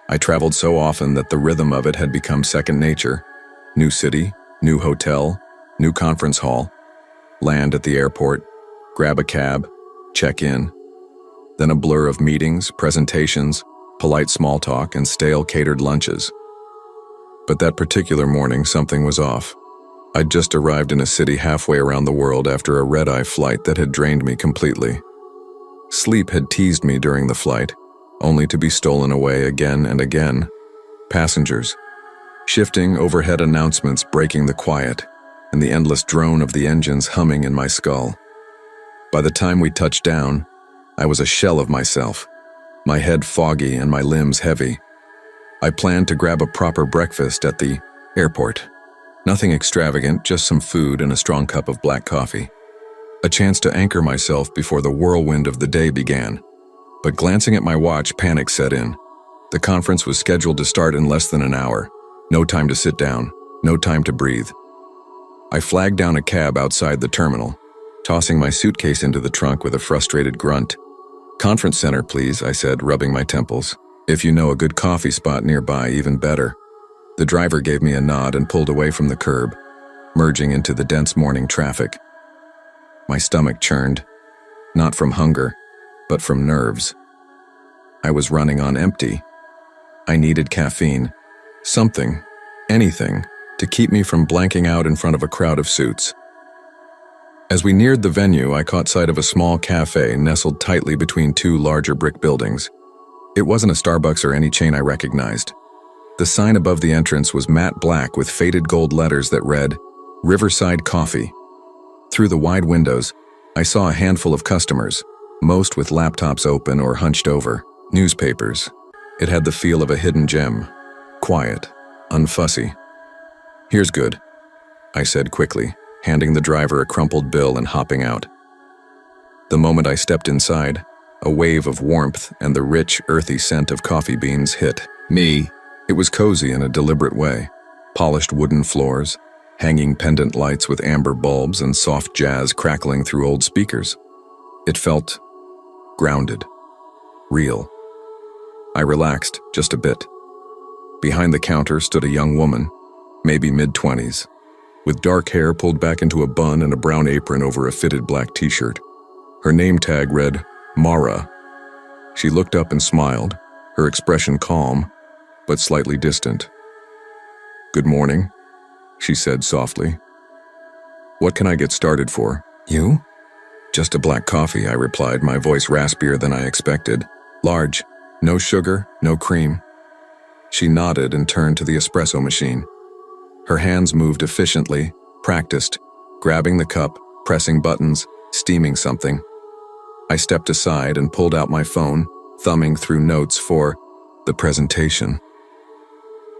I traveled so often that the rhythm of it had become second nature. New city, new hotel, new conference hall, land at the airport, grab a cab, check in, then a blur of meetings, presentations, polite small talk, and stale catered lunches. But that particular morning, something was off. I'd just arrived in a city halfway around the world after a red-eye flight that had drained me completely. Sleep had teased me during the flight, only to be stolen away again and again. Passengers, shifting overhead announcements breaking the quiet, and the endless drone of the engines humming in my skull. By the time we touched down, I was a shell of myself, my head foggy and my limbs heavy. I planned to grab a proper breakfast at the airport. Nothing extravagant, just some food and a strong cup of black coffee. A chance to anchor myself before the whirlwind of the day began. But glancing at my watch, panic set in. The conference was scheduled to start in less than an hour. No time to sit down, no time to breathe. I flagged down a cab outside the terminal, tossing my suitcase into the trunk with a frustrated grunt. "Conference center, please," I said, rubbing my temples. "If you know a good coffee spot nearby, even better." The driver gave me a nod and pulled away from the curb, merging into the dense morning traffic. My stomach churned, not from hunger, but from nerves. I was running on empty. I needed caffeine, something, anything, to keep me from blanking out in front of a crowd of suits. As we neared the venue, I caught sight of a small cafe nestled tightly between two larger brick buildings. It wasn't a Starbucks or any chain I recognized. The sign above the entrance was matte black with faded gold letters that read, "Riverside Coffee." Through the wide windows, I saw a handful of customers, most with laptops open or hunched over, newspapers. It had the feel of a hidden gem, quiet, unfussy. "Here's good," I said quickly, handing the driver a crumpled bill and hopping out. The moment I stepped inside, a wave of warmth and the rich, earthy scent of coffee beans hit me. It was cozy in a deliberate way. Polished wooden floors, hanging pendant lights with amber bulbs and soft jazz crackling through old speakers. It felt grounded, real. I relaxed just a bit. Behind the counter stood a young woman, maybe mid-20s, with dark hair pulled back into a bun and a brown apron over a fitted black t-shirt. Her name tag read, Mara. She looked up and smiled, her expression calm, but slightly distant. "Good morning," she said softly. "What can I get started for?" "You?" "Just a black coffee," I replied, my voice raspier than I expected. "Large, no sugar, no cream." She nodded and turned to the espresso machine. Her hands moved efficiently, practiced, grabbing the cup, pressing buttons, steaming something. I stepped aside and pulled out my phone, thumbing through notes for the presentation.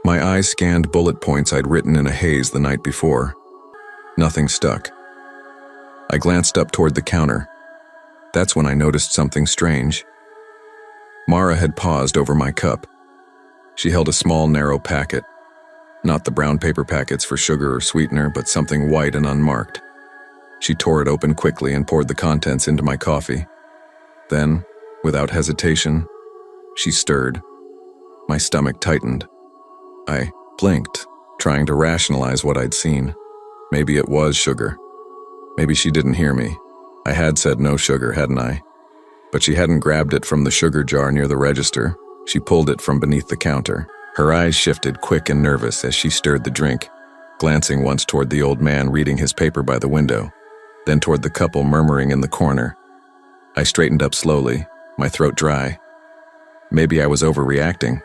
My eyes scanned bullet points I'd written in a haze the night before. Nothing stuck. I glanced up toward the counter. That's when I noticed something strange. Mara had paused over my cup. She held a small, narrow packet. Not the brown paper packets for sugar or sweetener, but something white and unmarked. She tore it open quickly and poured the contents into my coffee. Then, without hesitation, she stirred. My stomach tightened. I blinked, trying to rationalize what I'd seen. Maybe it was sugar. Maybe she didn't hear me. I had said no sugar, hadn't I? But she hadn't grabbed it from the sugar jar near the register. She pulled it from beneath the counter. Her eyes shifted quick and nervous as she stirred the drink, glancing once toward the old man reading his paper by the window, then toward the couple murmuring in the corner. I straightened up slowly, my throat dry. Maybe I was overreacting.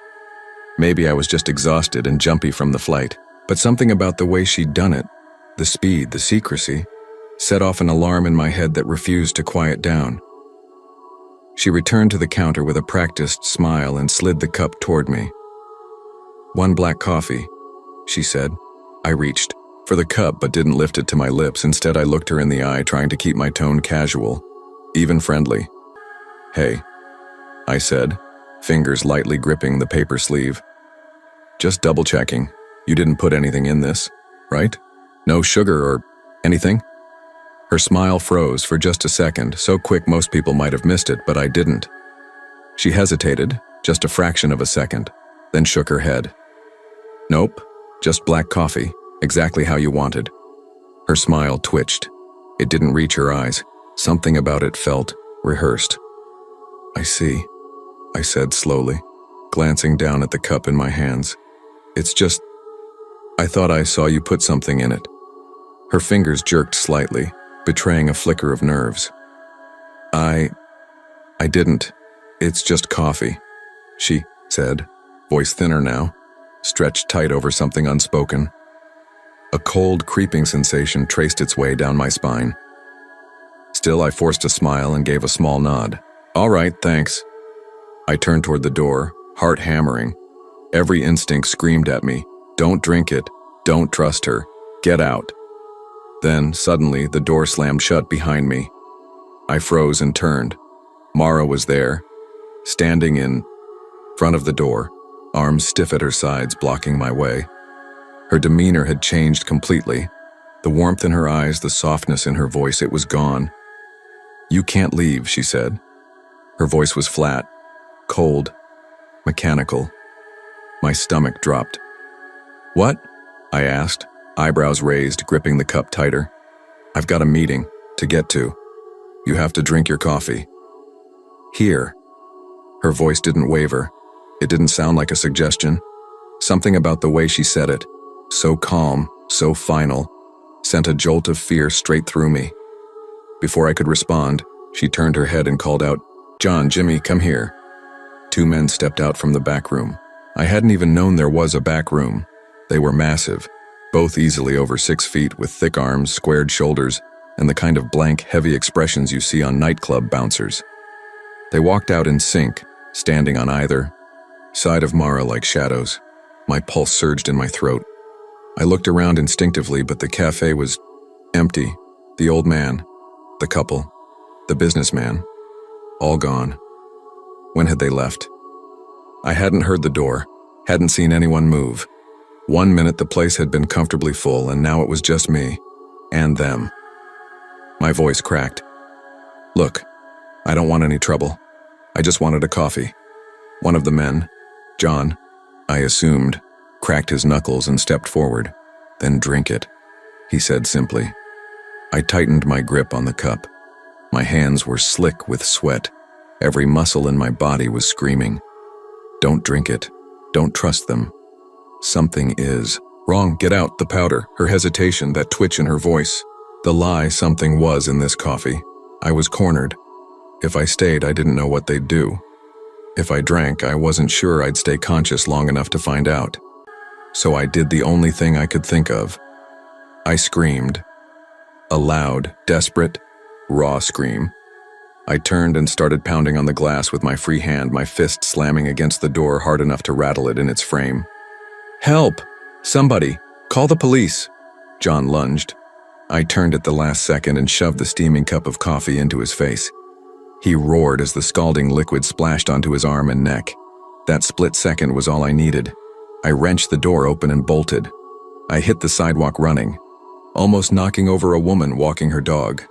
Maybe I was just exhausted and jumpy from the flight. But something about the way she'd done it, the speed, the secrecy, set off an alarm in my head that refused to quiet down. She returned to the counter with a practiced smile and slid the cup toward me. "One black coffee," she said. I reached for the cup but didn't lift it to my lips. Instead, I looked her in the eye, trying to keep my tone casual, even friendly. "Hey," I said, fingers lightly gripping the paper sleeve. "Just double-checking. You didn't put anything in this, right? No sugar or anything?" Her smile froze for just a second, so quick most people might have missed it, but I didn't. She hesitated, just a fraction of a second. then shook her head. Nope, just black coffee, exactly how you wanted. Her smile twitched. It didn't reach her eyes. Something about it felt rehearsed. I see, I said slowly, glancing down at the cup in my hands. It's just, I thought I saw you put something in it. Her fingers jerked slightly, betraying a flicker of nerves. I didn't. It's just coffee, she said, voice thinner now, stretched tight over something unspoken. A cold, creeping sensation traced its way down my spine. Still, I forced a smile and gave a small nod. All right, thanks. I turned toward the door, heart hammering. Every instinct screamed at me, don't drink it, don't trust her, get out. Then, suddenly, the door slammed shut behind me. I froze and turned. Mara was there, standing in front of the door, arms stiff at her sides, blocking my way. Her demeanor had changed completely. The warmth in her eyes, the softness in her voice, it was gone. You can't leave, she said. Her voice was flat, cold, mechanical. My stomach dropped. What? I asked, eyebrows raised, gripping the cup tighter. I've got a meeting to get to. You have to drink your coffee. Here. Her voice didn't waver. It didn't sound like a suggestion. Something about the way she said it, so calm, so final, sent a jolt of fear straight through me. Before I could respond, she turned her head and called out, John, Jimmy, come here. Two men stepped out from the back room. I hadn't even known there was a back room. They were massive, both easily over 6 feet, with thick arms, squared shoulders, and the kind of blank, heavy expressions you see on nightclub bouncers. They walked out in sync, standing on either side of Mara like shadows. My pulse surged in my throat. I looked around instinctively, but the cafe was empty. The old man, the couple, the businessman, all gone. When had they left? I hadn't heard the door, hadn't seen anyone move. 1 minute the place had been comfortably full, and now it was just me and them. My voice cracked. Look, I don't want any trouble. I just wanted a coffee. One of the men, John, I assumed, cracked his knuckles and stepped forward. Then drink it, he said simply. I tightened my grip on the cup. My hands were slick with sweat. Every muscle in my body was screaming. Don't drink it. Don't trust them. Something is wrong. Get out, the powder, her hesitation, that twitch in her voice. The lie something was in this coffee. I was cornered. If I stayed, I didn't know what they'd do. If I drank, I wasn't sure I'd stay conscious long enough to find out. So I did the only thing I could think of. I screamed. A loud, desperate, raw scream. I turned and started pounding on the glass with my free hand, my fist slamming against the door hard enough to rattle it in its frame. Help! Somebody! Call the police! John lunged. I turned at the last second and shoved the steaming cup of coffee into his face. He roared as the scalding liquid splashed onto his arm and neck. That split second was all I needed. I wrenched the door open and bolted. I hit the sidewalk running, almost knocking over a woman walking her dog.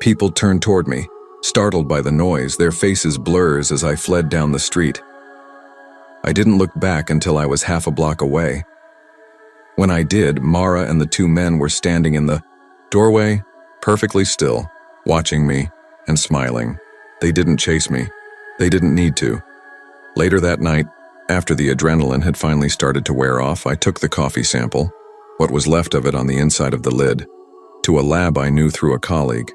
People turned toward me, startled by the noise, their faces blurs as I fled down the street. I didn't look back until I was half a block away. When I did, Mara and the two men were standing in the doorway, perfectly still, watching me and smiling. They didn't chase me. They didn't need to. Later that night, after the adrenaline had finally started to wear off, I took the coffee sample, what was left of it on the inside of the lid, to a lab I knew through a colleague.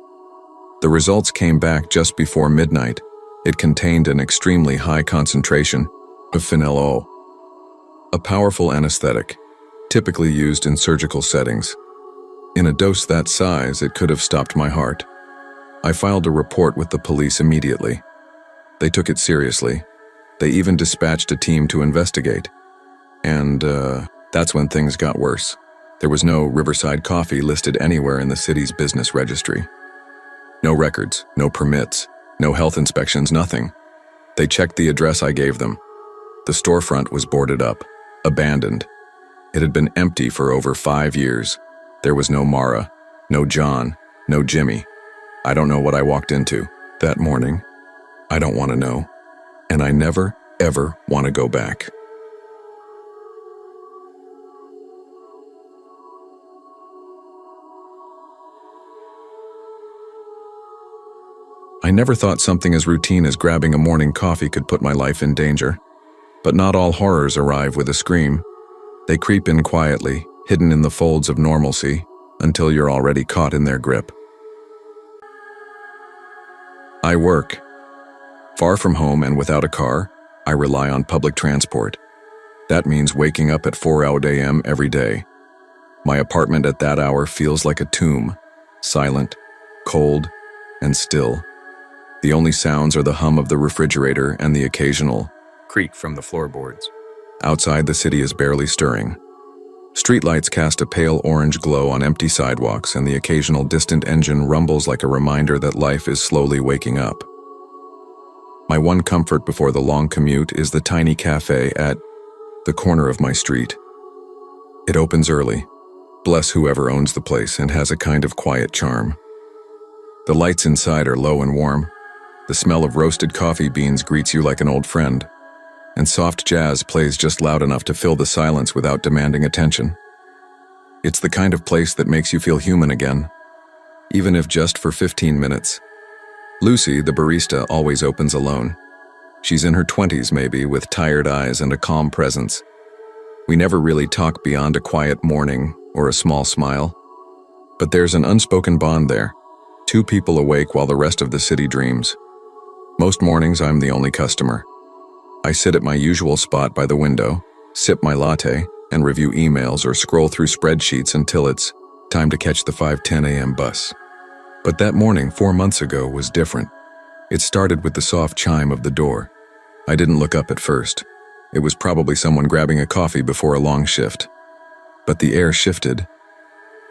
The results came back just before midnight. It contained an extremely high concentration of phenyl O, a powerful anesthetic, typically used in surgical settings. In a dose that size, it could have stopped my heart. I filed a report with the police immediately. They took it seriously. They even dispatched a team to investigate. And that's when things got worse. There was no Riverside Coffee listed anywhere in the city's business registry. No records, no permits, no health inspections, nothing. They checked the address I gave them. The storefront was boarded up, abandoned. It had been empty for over 5 years. There was no Mara, no John, no Jimmy. I don't know what I walked into that morning. I don't want to know. And I never, ever want to go back. I never thought something as routine as grabbing a morning coffee could put my life in danger. But not all horrors arrive with a scream. They creep in quietly, hidden in the folds of normalcy, until you're already caught in their grip. I work. Far from home and without a car, I rely on public transport. That means waking up at 4 a.m. every day. My apartment at that hour feels like a tomb, silent, cold, and still. The only sounds are the hum of the refrigerator and the occasional creak from the floorboards. Outside, the city is barely stirring. Streetlights cast a pale orange glow on empty sidewalks, and the occasional distant engine rumbles like a reminder that life is slowly waking up. My one comfort before the long commute is the tiny cafe at the corner of my street. It opens early. Bless whoever owns the place, and has a kind of quiet charm. The lights inside are low and warm. The smell of roasted coffee beans greets you like an old friend, and soft jazz plays just loud enough to fill the silence without demanding attention. It's the kind of place that makes you feel human again, even if just for 15 minutes. Lucy, the barista, always opens alone. She's in her 20s maybe, with tired eyes and a calm presence. We never really talk beyond a quiet morning or a small smile. But there's an unspoken bond there, two people awake while the rest of the city dreams. Most mornings I'm the only customer. I sit at my usual spot by the window, sip my latte, and review emails or scroll through spreadsheets until it's time to catch the 5:10 a.m. bus. But that morning 4 months ago was different. It started with the soft chime of the door. I didn't look up at first. It was probably someone grabbing a coffee before a long shift. But the air shifted.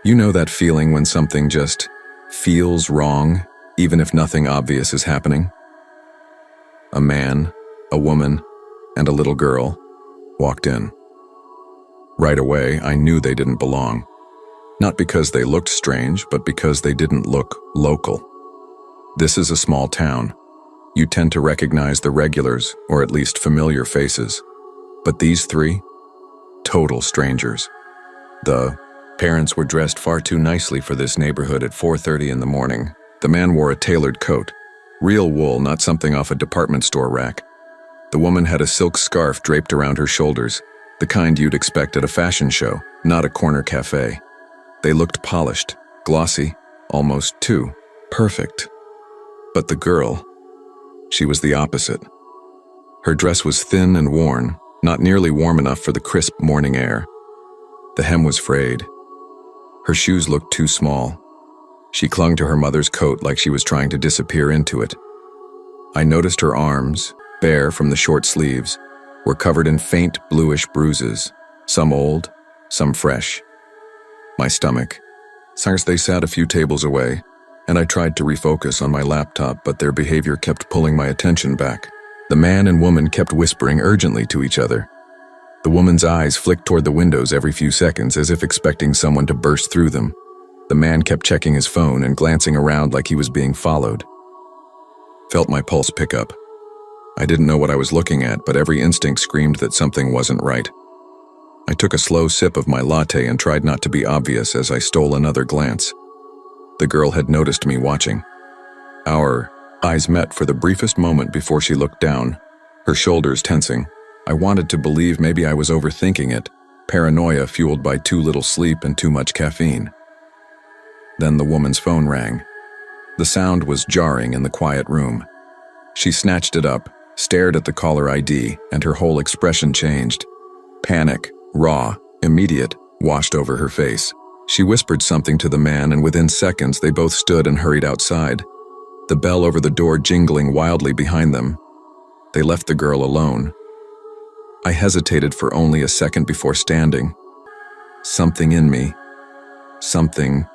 You know that feeling when something just feels wrong, even if nothing obvious is happening? A man, a woman, and a little girl walked in. Right away, I knew they didn't belong. Not because they looked strange, but because they didn't look local. This is a small town. You tend to recognize the regulars, or at least familiar faces. But these three? Total strangers. The parents were dressed far too nicely for this neighborhood at 4:30 in the morning. The man wore a tailored coat. Real wool, not something off a department store rack. The woman had a silk scarf draped around her shoulders, the kind you'd expect at a fashion show, not a corner cafe. They looked polished, glossy, almost too perfect. But the girl, she was the opposite. Her dress was thin and worn, not nearly warm enough for the crisp morning air. The hem was frayed. Her shoes looked too small. She clung to her mother's coat like she was trying to disappear into it. I noticed her arms, bare from the short sleeves, were covered in faint bluish bruises, some old, some fresh. My stomach. Since they sat a few tables away, and I tried to refocus on my laptop, but their behavior kept pulling my attention back. The man and woman kept whispering urgently to each other. The woman's eyes flicked toward the windows every few seconds, as if expecting someone to burst through them. The man kept checking his phone and glancing around like he was being followed. Felt my pulse pick up. I didn't know what I was looking at, but every instinct screamed that something wasn't right. I took a slow sip of my latte and tried not to be obvious as I stole another glance. The girl had noticed me watching. Our eyes met for the briefest moment before she looked down, her shoulders tensing. I wanted to believe maybe I was overthinking it, paranoia fueled by too little sleep and too much caffeine. Then the woman's phone rang. The sound was jarring in the quiet room. She snatched it up, stared at the caller ID, and her whole expression changed. Panic, raw, immediate, washed over her face. She whispered something to the man, and within seconds they both stood and hurried outside, the bell over the door jingling wildly behind them. They left the girl alone. I hesitated for only a second before standing. Something in me, something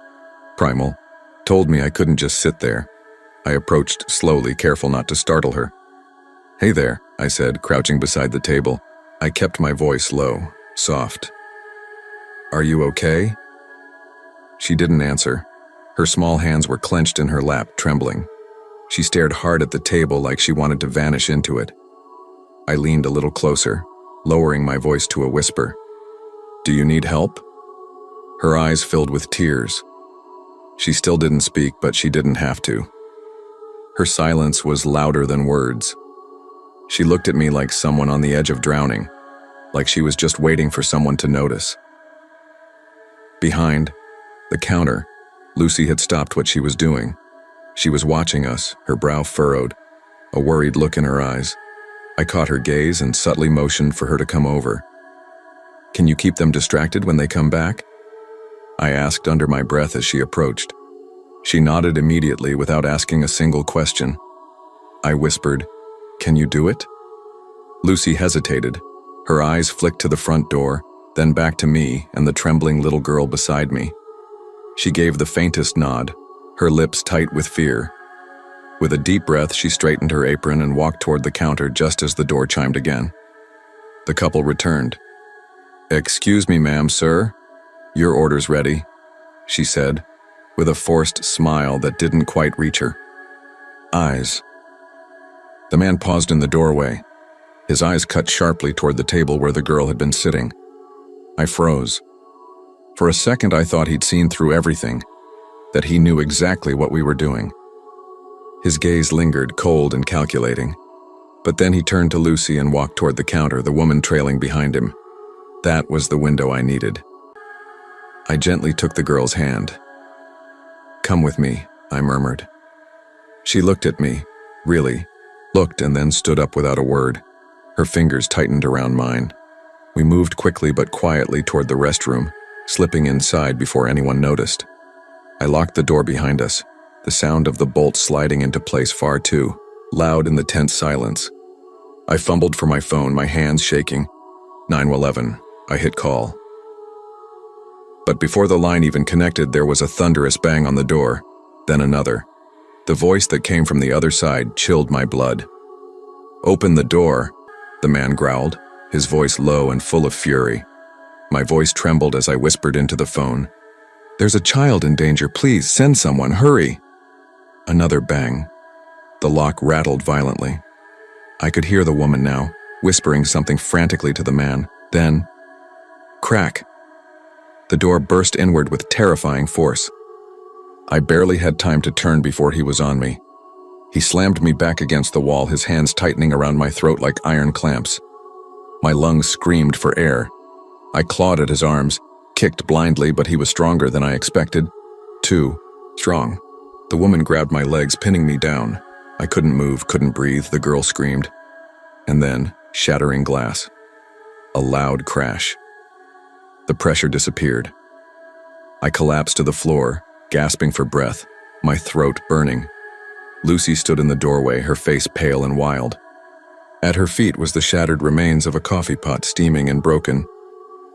primal, told me I couldn't just sit there. I approached slowly, careful not to startle her. "Hey there," I said, crouching beside the table. I kept my voice low, soft. "Are you okay?" She didn't answer. Her small hands were clenched in her lap, trembling. She stared hard at the table like she wanted to vanish into it. I leaned a little closer, lowering my voice to a whisper. "Do you need help?" Her eyes filled with tears. She still didn't speak, but she didn't have to. Her silence was louder than words. She looked at me like someone on the edge of drowning, like she was just waiting for someone to notice. Behind the counter, Lucy had stopped what she was doing. She was watching us, her brow furrowed, a worried look in her eyes. I caught her gaze and subtly motioned for her to come over. "Can you keep them distracted when they come back?" I asked under my breath as she approached. She nodded immediately without asking a single question. I whispered, "Can you do it?" Lucy hesitated. Her eyes flicked to the front door, then back to me and the trembling little girl beside me. She gave the faintest nod, her lips tight with fear. With a deep breath, she straightened her apron and walked toward the counter just as the door chimed again. The couple returned. "Excuse me, ma'am, sir. Your order's ready," she said, with a forced smile that didn't quite reach her. Eyes. The man paused in the doorway. His eyes cut sharply toward the table where the girl had been sitting. I froze. For a second, I thought he'd seen through everything, that he knew exactly what we were doing. His gaze lingered, cold and calculating. But then he turned to Lucy and walked toward the counter, the woman trailing behind him. That was the window I needed. I gently took the girl's hand. "Come with me," I murmured. She looked at me, really, looked and then stood up without a word. Her fingers tightened around mine. We moved quickly but quietly toward the restroom, slipping inside before anyone noticed. I locked the door behind us, the sound of the bolt sliding into place far too loud in the tense silence. I fumbled for my phone, my hands shaking. 911. I hit call. But before the line even connected, there was a thunderous bang on the door, then another. The voice that came from the other side chilled my blood. "Open the door," the man growled, his voice low and full of fury. My voice trembled as I whispered into the phone. "There's a child in danger, please send someone, hurry." Another bang. The lock rattled violently. I could hear the woman now, whispering something frantically to the man. Then, crack. The door burst inward with terrifying force. I barely had time to turn before he was on me. He slammed me back against the wall, his hands tightening around my throat like iron clamps. My lungs screamed for air. I clawed at his arms, kicked blindly, but he was stronger than I expected. Too strong. The woman grabbed my legs, pinning me down. I couldn't move, couldn't breathe, the girl screamed. And then, shattering glass. A loud crash. The pressure disappeared. I collapsed to the floor, gasping for breath, my throat burning. Lucy stood in the doorway, her face pale and wild. At her feet was the shattered remains of a coffee pot, steaming and broken.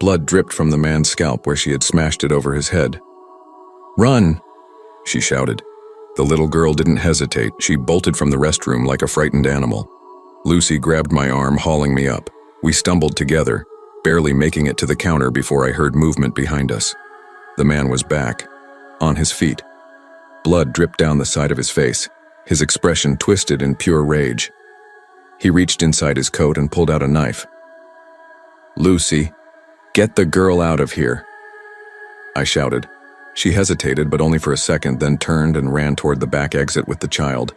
Blood dripped from the man's scalp where she had smashed it over his head. "Run!" she shouted. The little girl didn't hesitate. She bolted from the restroom like a frightened animal. Lucy grabbed my arm, hauling me up. We stumbled together, barely making it to the counter before I heard movement behind us. The man was back, on his feet. Blood dripped down the side of his face, his expression twisted in pure rage. He reached inside his coat and pulled out a knife. "Lucy, get the girl out of here," I shouted. She hesitated, but only for a second, then turned and ran toward the back exit with the child.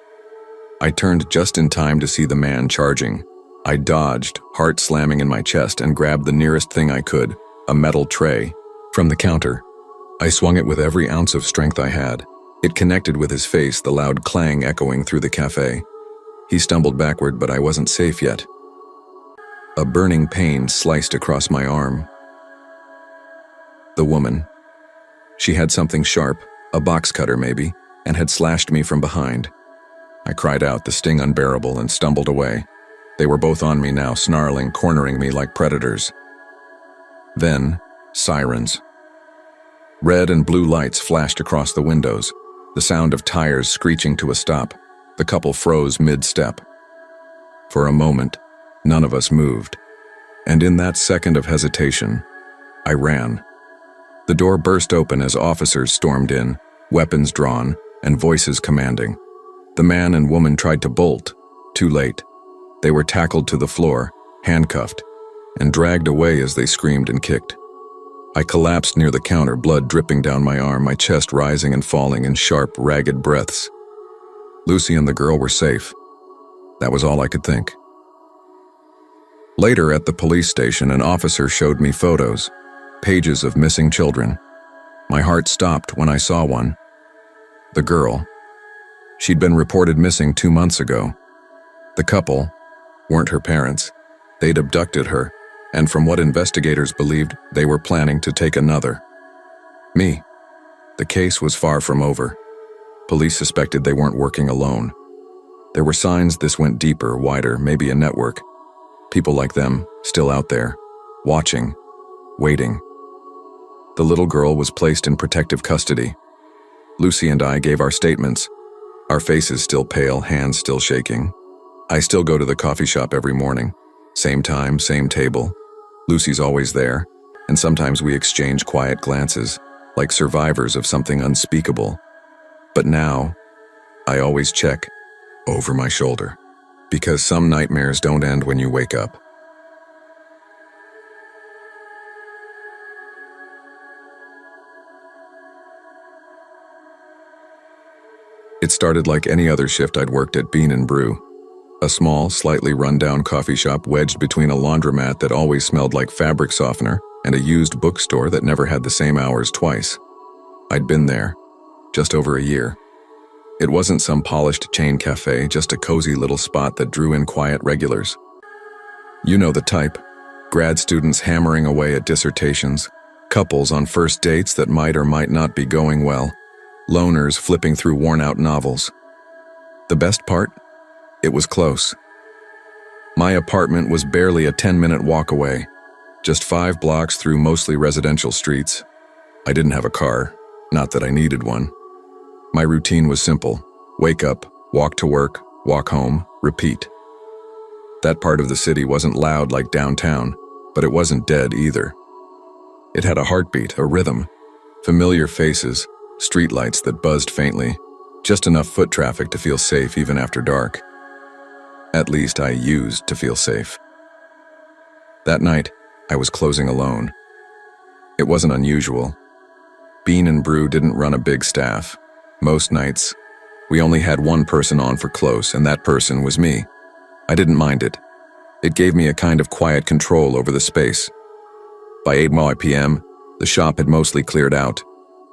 I turned just in time to see the man charging. I dodged, heart slamming in my chest, and grabbed the nearest thing I could, a metal tray, from the counter. I swung it with every ounce of strength I had. It connected with his face, the loud clang echoing through the cafe. He stumbled backward, but I wasn't safe yet. A burning pain sliced across my arm. The woman. She had something sharp, a box cutter maybe, and had slashed me from behind. I cried out, the sting unbearable, and stumbled away. They were both on me now, snarling, cornering me like predators. Then, sirens. Red and blue lights flashed across the windows, the sound of tires screeching to a stop. The couple froze mid-step. For a moment, none of us moved. And in that second of hesitation, I ran. The door burst open as officers stormed in, weapons drawn, and voices commanding. The man and woman tried to bolt. Too late. They were tackled to the floor, handcuffed, and dragged away as they screamed and kicked. I collapsed near the counter, blood dripping down my arm, my chest rising and falling in sharp, ragged breaths. Lucy and the girl were safe. That was all I could think. Later at the police station, an officer showed me photos, pages of missing children. My heart stopped when I saw one. The girl. She'd been reported missing 2 months ago. The couple weren't her parents. They'd abducted her, and from what investigators believed, they were planning to take another. Me. The case was far from over. Police suspected they weren't working alone. There were signs this went deeper, wider, maybe a network. People like them, still out there, watching, waiting. The little girl was placed in protective custody. Lucy and I gave our statements, our faces still pale, hands still shaking. I still go to the coffee shop every morning. Same time, same table. Lucy's always there, and sometimes we exchange quiet glances, like survivors of something unspeakable. But now, I always check over my shoulder, because some nightmares don't end when you wake up. It started like any other shift I'd worked at Bean and Brew, a small, slightly run-down coffee shop wedged between a laundromat that always smelled like fabric softener and a used bookstore that never had the same hours twice. I'd been there, just over a year. It wasn't some polished chain cafe, just a cozy little spot that drew in quiet regulars. You know the type. Grad students hammering away at dissertations, couples on first dates that might or might not be going well, loners flipping through worn-out novels. The best part? It was close. My apartment was barely a 10-minute walk away, just 5 blocks through mostly residential streets. I didn't have a car, not that I needed one. My routine was simple. Wake up, walk to work, walk home, repeat. That part of the city wasn't loud like downtown, but it wasn't dead either. It had a heartbeat, a rhythm, familiar faces, streetlights that buzzed faintly, just enough foot traffic to feel safe even after dark. At least I used to feel safe. That night, I was closing alone. It wasn't unusual. Bean and Brew didn't run a big staff. Most nights, we only had one person on for close, and that person was me. I didn't mind it. It gave me a kind of quiet control over the space. By 8 p.m., the shop had mostly cleared out.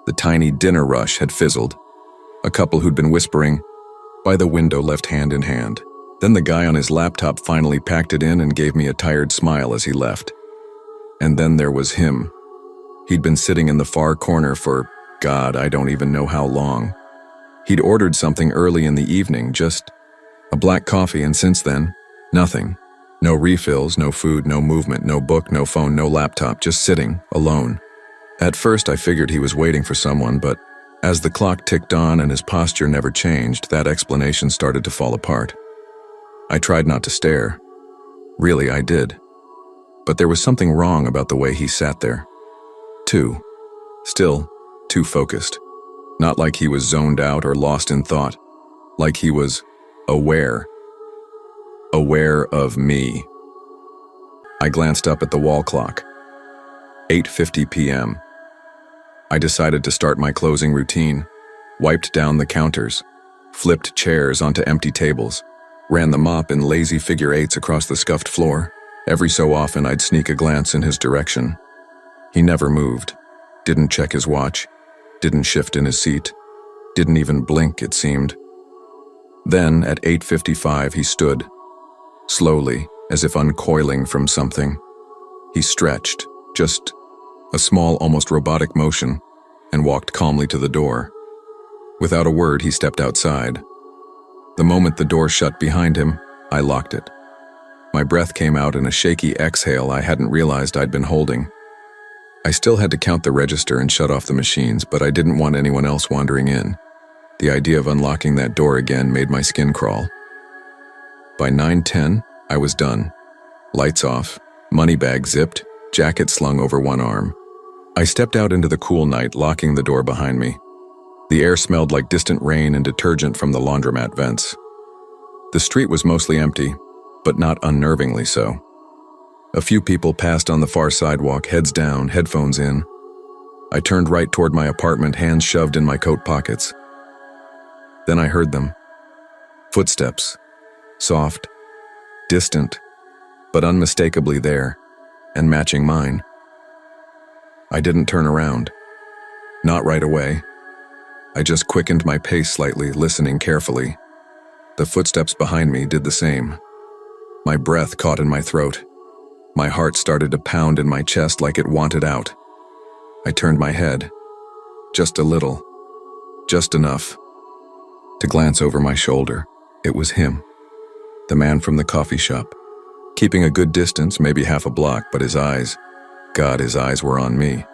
The tiny dinner rush had fizzled. A couple who'd been whispering by the window left hand in hand. Then the guy on his laptop finally packed it in and gave me a tired smile as he left. And then there was him. He'd been sitting in the far corner for, God, I don't even know how long. He'd ordered something early in the evening, just a black coffee, and since then, nothing. No refills, no food, no movement, no book, no phone, no laptop, just sitting, alone. At first I figured he was waiting for someone, but as the clock ticked on and his posture never changed, that explanation started to fall apart. I tried not to stare. Really, I did. But there was something wrong about the way he sat there. Still, too focused. Not like he was zoned out or lost in thought. Like he was aware. Aware of me. I glanced up at the wall clock. 8:50 p.m. I decided to start my closing routine, wiped down the counters, flipped chairs onto empty tables, ran the mop in lazy figure eights across the scuffed floor. Every so often I'd sneak a glance in his direction. He never moved, didn't check his watch, didn't shift in his seat, didn't even blink, it seemed. Then at 8:55 he stood, slowly, as if uncoiling from something. He stretched, just a small, almost robotic motion, and walked calmly to the door. Without a word, he stepped outside. The moment the door shut behind him, I locked it. My breath came out in a shaky exhale I hadn't realized I'd been holding. I still had to count the register and shut off the machines, but I didn't want anyone else wandering in. The idea of unlocking that door again made my skin crawl. By 9:10, I was done. Lights off, money bag zipped, jacket slung over one arm. I stepped out into the cool night, locking the door behind me. The air smelled like distant rain and detergent from the laundromat vents. The street was mostly empty, but not unnervingly so. A few people passed on the far sidewalk, heads down, headphones in. I turned right toward my apartment, hands shoved in my coat pockets. Then I heard them. Footsteps. Soft, distant, but unmistakably there, and matching mine. I didn't turn around. Not right away. I just quickened my pace slightly, listening carefully. The footsteps behind me did the same. My breath caught in my throat. My heart started to pound in my chest like it wanted out. I turned my head. Just a little. Just enough. To glance over my shoulder. It was him. The man from the coffee shop. Keeping a good distance, maybe half a block, but his eyes, God, his eyes were on me.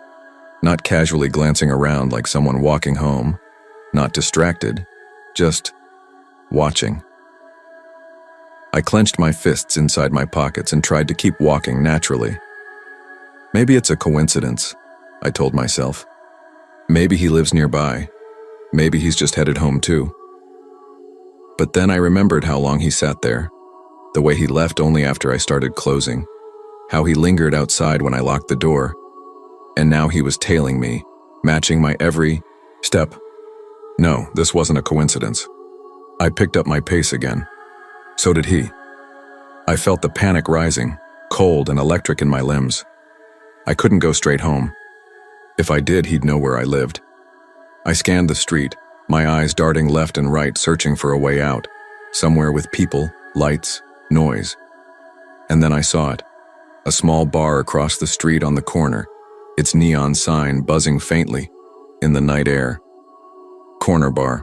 Not casually glancing around like someone walking home. Not distracted. Just watching. I clenched my fists inside my pockets and tried to keep walking naturally. Maybe it's a coincidence, I told myself. Maybe he lives nearby. Maybe he's just headed home too. But then I remembered how long he sat there, the way he left only after I started closing, how he lingered outside when I locked the door, and now he was tailing me, matching my every step. No, this wasn't a coincidence. I picked up my pace again. So did he. I felt the panic rising, cold and electric in my limbs. I couldn't go straight home. If I did, he'd know where I lived. I scanned the street, my eyes darting left and right, searching for a way out, somewhere with people, lights, noise. And then I saw it. A small bar across the street on the corner, its neon sign buzzing faintly in the night air. Corner bar.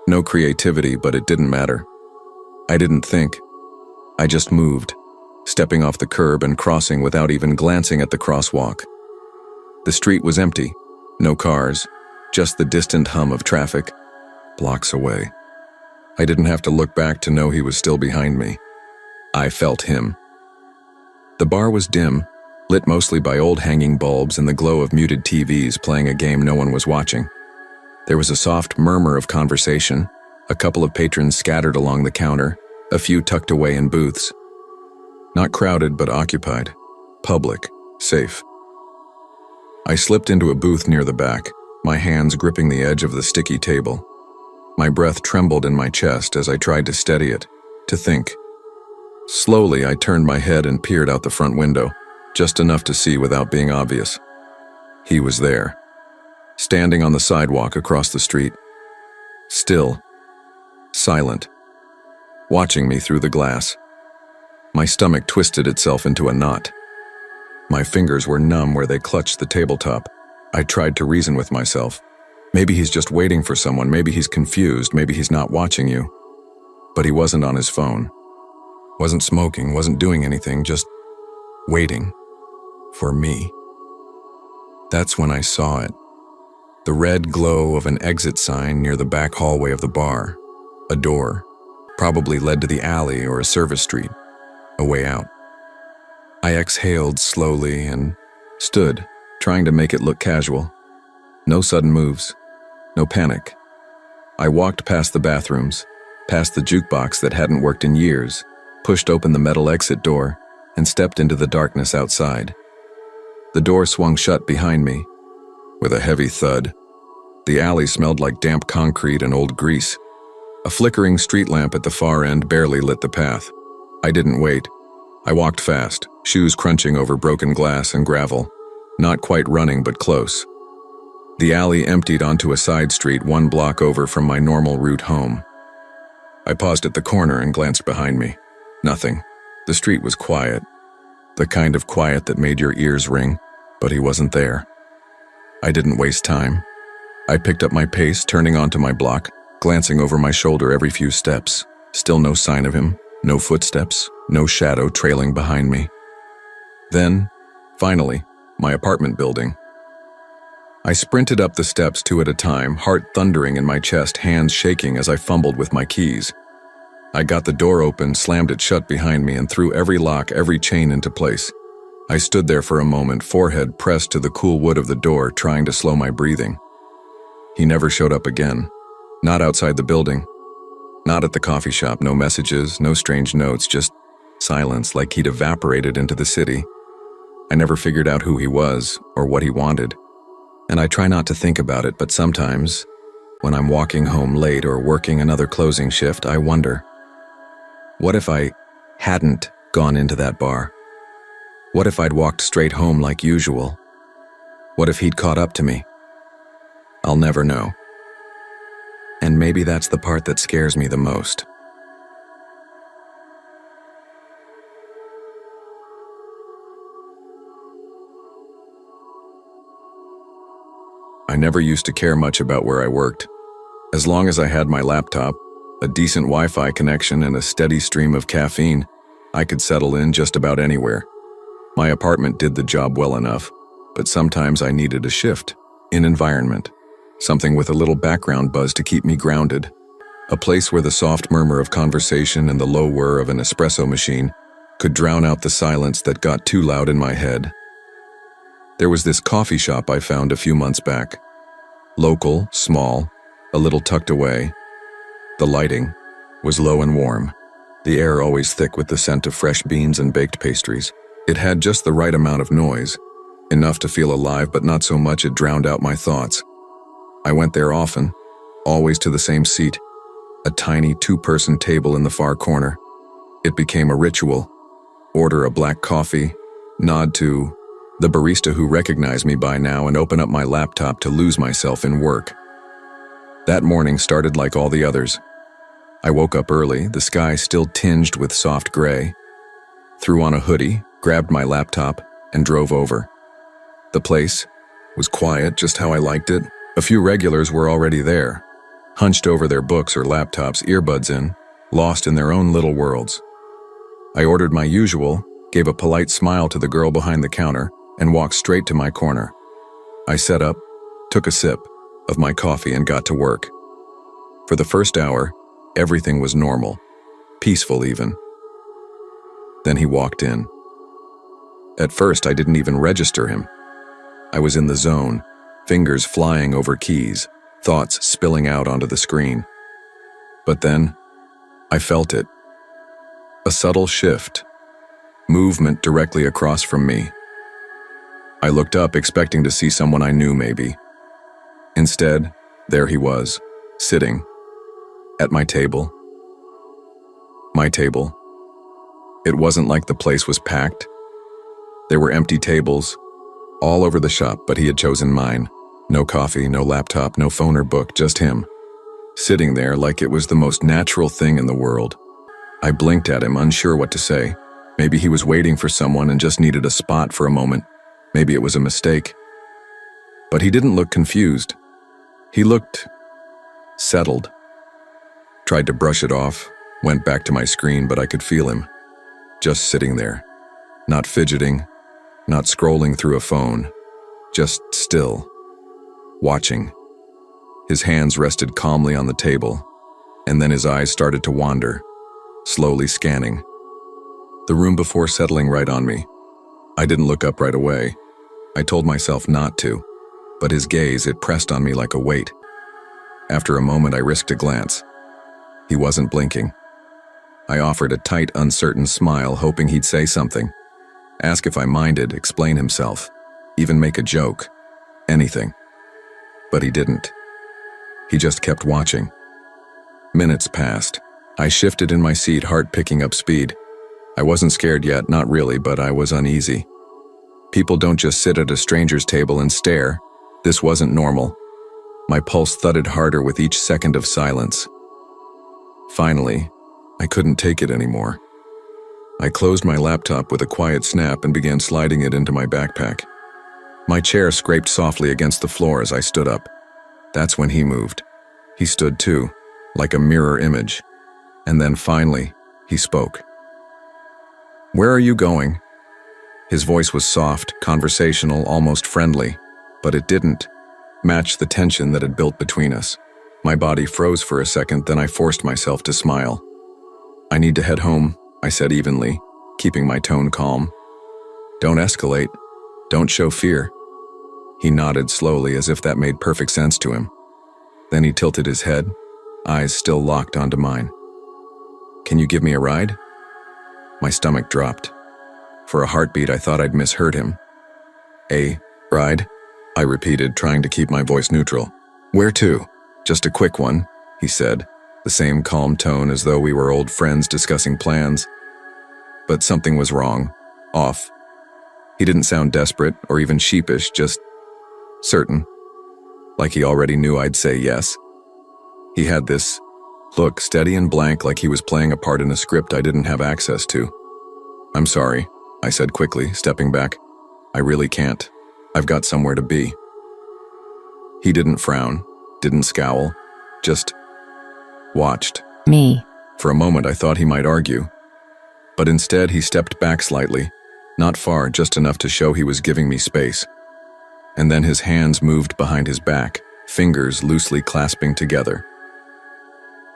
No creativity, but it didn't matter. I didn't think. I just moved, stepping off the curb and crossing without even glancing at the crosswalk. The street was empty, no cars, just the distant hum of traffic, blocks away. I didn't have to look back to know he was still behind me. I felt him. The bar was dim, lit mostly by old hanging bulbs and the glow of muted TVs playing a game no one was watching. There was a soft murmur of conversation, a couple of patrons scattered along the counter, a few tucked away in booths. Not crowded, but occupied. Public. Safe. I slipped into a booth near the back, my hands gripping the edge of the sticky table. My breath trembled in my chest as I tried to steady it, to think. Slowly, I turned my head and peered out the front window, just enough to see without being obvious. He was there, standing on the sidewalk across the street. Still. Silent. Watching me through the glass. My stomach twisted itself into a knot. My fingers were numb where they clutched the tabletop. I tried to reason with myself. Maybe he's just waiting for someone, maybe he's confused, maybe he's not watching you. But he wasn't on his phone. Wasn't smoking, wasn't doing anything, just waiting. For me. That's when I saw it. The red glow of an exit sign near the back hallway of the bar. A door. Probably led to the alley or a service street. A way out. I exhaled slowly and stood, trying to make it look casual. No sudden moves. No panic. I walked past the bathrooms, past the jukebox that hadn't worked in years, pushed open the metal exit door, and stepped into the darkness outside. The door swung shut behind me. With a heavy thud, the alley smelled like damp concrete and old grease. A flickering street lamp at the far end barely lit the path. I didn't wait. I walked fast, shoes crunching over broken glass and gravel, not quite running but close. The alley emptied onto a side street 1 block over from my normal route home. I paused at the corner and glanced behind me. Nothing. The street was quiet. The kind of quiet that made your ears ring, but he wasn't there. I didn't waste time. I picked up my pace, turning onto my block, glancing over my shoulder every few steps. Still no sign of him, no footsteps, no shadow trailing behind me. Then, finally, my apartment building. I sprinted up the steps 2 at a time, heart thundering in my chest, hands shaking as I fumbled with my keys. I got the door open, slammed it shut behind me, and threw every lock, every chain into place. I stood there for a moment, forehead pressed to the cool wood of the door, trying to slow my breathing. He never showed up again. Not outside the building. Not at the coffee shop, no messages, no strange notes, just silence like he'd evaporated into the city. I never figured out who he was or what he wanted. And I try not to think about it, but sometimes When I'm walking home late or working another closing shift, I wonder, what if I hadn't gone into that bar? What if I'd walked straight home like usual? What if he'd caught up to me? I'll never know. And maybe that's the part that scares me the most. I never used to care much about where I worked. As long as I had my laptop, a decent Wi-Fi connection, and a steady stream of caffeine, I could settle in just about anywhere. My apartment did the job well enough, but sometimes I needed a shift in environment, something with a little background buzz to keep me grounded, a place where the soft murmur of conversation and the low whir of an espresso machine could drown out the silence that got too loud in my head. There was this coffee shop I found a few months back. Local, small, a little tucked away. The lighting was low and warm, the air always thick with the scent of fresh beans and baked pastries. It had just the right amount of noise, enough to feel alive but not so much it drowned out my thoughts. I went there often, always to the same seat, a tiny two-person table in the far corner. It became a ritual. Order a black coffee, nod to the barista who recognized me by now, and open up my laptop to lose myself in work. That morning started like all the others. I woke up early, the sky still tinged with soft gray. Threw on a hoodie, grabbed my laptop, and drove over. The place was quiet, just how I liked it. A few regulars were already there, hunched over their books or laptops, earbuds in, lost in their own little worlds. I ordered my usual, gave a polite smile to the girl behind the counter, and walked straight to my corner. I sat up, took a sip of my coffee, and got to work. For the first hour, everything was normal, peaceful even. Then he walked in. At first, I didn't even register him. I was in the zone, fingers flying over keys, thoughts spilling out onto the screen. But then, I felt it. A subtle shift, movement directly across from me. I looked up, expecting to see someone I knew maybe. Instead, there he was, sitting at my table. My table. It wasn't like the place was packed. There were empty tables all over the shop, but he had chosen mine. No coffee, no laptop, no phone or book, just him, sitting there like it was the most natural thing in the world. I blinked at him, unsure what to say. Maybe he was waiting for someone and just needed a spot for a moment. Maybe it was a mistake. But he didn't look confused. He looked settled. Tried to brush it off, went back to my screen, but I could feel him, just sitting there, not fidgeting, not scrolling through a phone, just still, watching. His hands rested calmly on the table, and then his eyes started to wander, slowly scanning the room before settling right on me. I didn't look up right away. I told myself not to, but his gaze, it pressed on me like a weight. After a moment, I risked a glance. He wasn't blinking. I offered a tight, uncertain smile, hoping he'd say something. Ask if I minded, explain himself, even make a joke, anything. But he didn't. He just kept watching. Minutes passed. I shifted in my seat, heart picking up speed. I wasn't scared yet, not really, but I was uneasy. People don't just sit at a stranger's table and stare. This wasn't normal. My pulse thudded harder with each second of silence. Finally, I couldn't take it anymore. I closed my laptop with a quiet snap and began sliding it into my backpack. My chair scraped softly against the floor as I stood up. That's when he moved. He stood too, like a mirror image. And then finally, he spoke. "Where are you going?" His voice was soft, conversational, almost friendly, but it didn't match the tension that had built between us. My body froze for a second, then I forced myself to smile. "I need to head home," I said evenly, keeping my tone calm. "Don't escalate. Don't show fear." He nodded slowly, as if that made perfect sense to him. Then he tilted his head, eyes still locked onto mine. "Can you give me a ride?" My stomach dropped. For a heartbeat, I thought I'd misheard him. "A ride?" I repeated, trying to keep my voice neutral. "Where to?" "Just a quick one," he said, the same calm tone as though we were old friends discussing plans. But something was wrong, off. He didn't sound desperate or even sheepish, just certain, like he already knew I'd say yes. He had this look, steady and blank, like he was playing a part in a script I didn't have access to. "I'm sorry," I said quickly, stepping back. "I really can't. I've got somewhere to be." He didn't frown, didn't scowl, just watched me. For a moment I thought he might argue, but instead he stepped back slightly, not far, just enough to show he was giving me space. And then his hands moved behind his back, fingers loosely clasping together.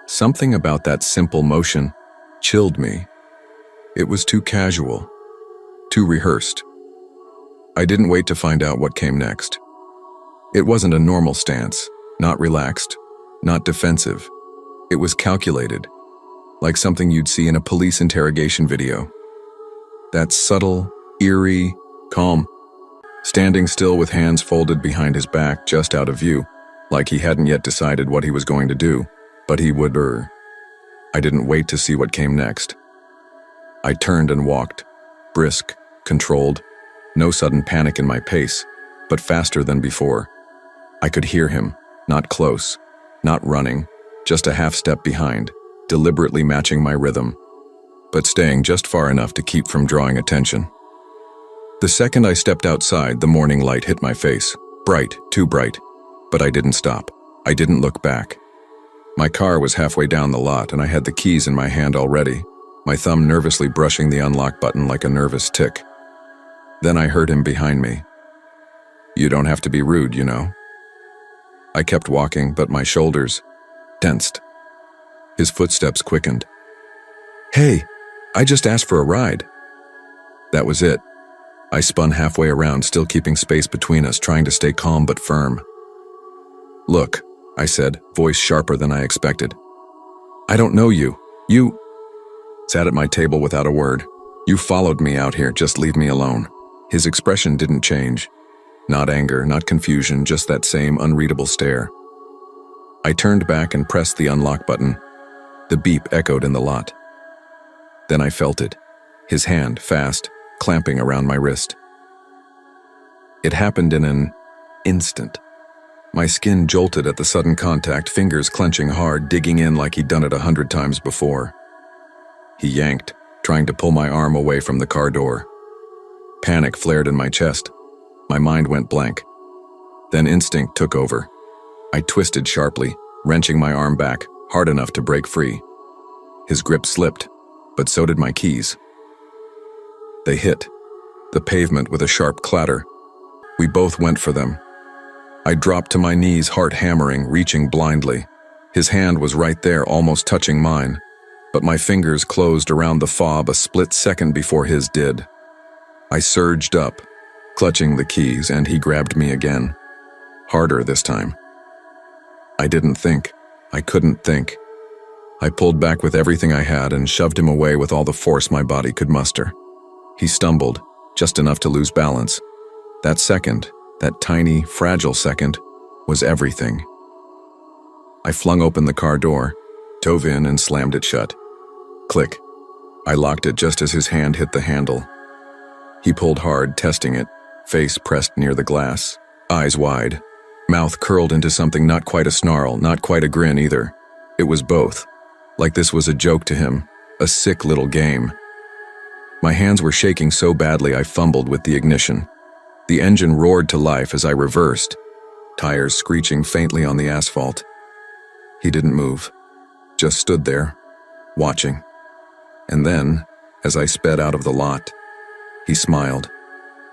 Something about that simple motion chilled me. It was too casual, too rehearsed. I didn't wait to find out what came next. It wasn't a normal stance, not relaxed, not defensive. It was calculated, like something you'd see in a police interrogation video. That subtle, eerie, calm, standing still with hands folded behind his back, just out of view, like he hadn't yet decided what he was going to do, but he would. I didn't wait to see what came next. I turned and walked, brisk, controlled, no sudden panic in my pace, but faster than before. I could hear him, not close, not running, just a half step behind, deliberately matching my rhythm, but staying just far enough to keep from drawing attention. The second I stepped outside, the morning light hit my face, bright, too bright, but I didn't stop. I didn't look back. My car was halfway down the lot and I had the keys in my hand already, my thumb nervously brushing the unlock button like a nervous tick. Then I heard him behind me. "You don't have to be rude, you know." I kept walking, but my shoulders tensed. His footsteps quickened. "Hey, I just asked for a ride." That was it. I spun halfway around, still keeping space between us, trying to stay calm but firm. "Look," I said, voice sharper than I expected. "I don't know you. You..." Sat at my table without a word. "You followed me out here, just leave me alone." His expression didn't change. Not anger, not confusion, just that same unreadable stare. I turned back and pressed the unlock button. The beep echoed in the lot. Then I felt it, his hand, fast, clamping around my wrist. It happened in an instant. My skin jolted at the sudden contact, fingers clenching hard, digging in like he'd done it 100 times before. He yanked, trying to pull my arm away from the car door. Panic flared in my chest. My mind went blank. Then instinct took over. I twisted sharply, wrenching my arm back, hard enough to break free. His grip slipped, but so did my keys. They hit the pavement with a sharp clatter. We both went for them. I dropped to my knees, heart hammering, reaching blindly. His hand was right there, almost touching mine, but my fingers closed around the fob a split second before his did. I surged up, clutching the keys, and he grabbed me again. Harder this time. I didn't think. I couldn't think. I pulled back with everything I had and shoved him away with all the force my body could muster. He stumbled, just enough to lose balance. That second, that tiny, fragile second, was everything. I flung open the car door, dove in and slammed it shut. Click. I locked it just as his hand hit the handle. He pulled hard, testing it, face pressed near the glass, eyes wide, mouth curled into something not quite a snarl, not quite a grin either. It was both. Like this was a joke to him, a sick little game. My hands were shaking so badly I fumbled with the ignition. The engine roared to life as I reversed, tires screeching faintly on the asphalt. He didn't move, just stood there, watching. And then, as I sped out of the lot, he smiled.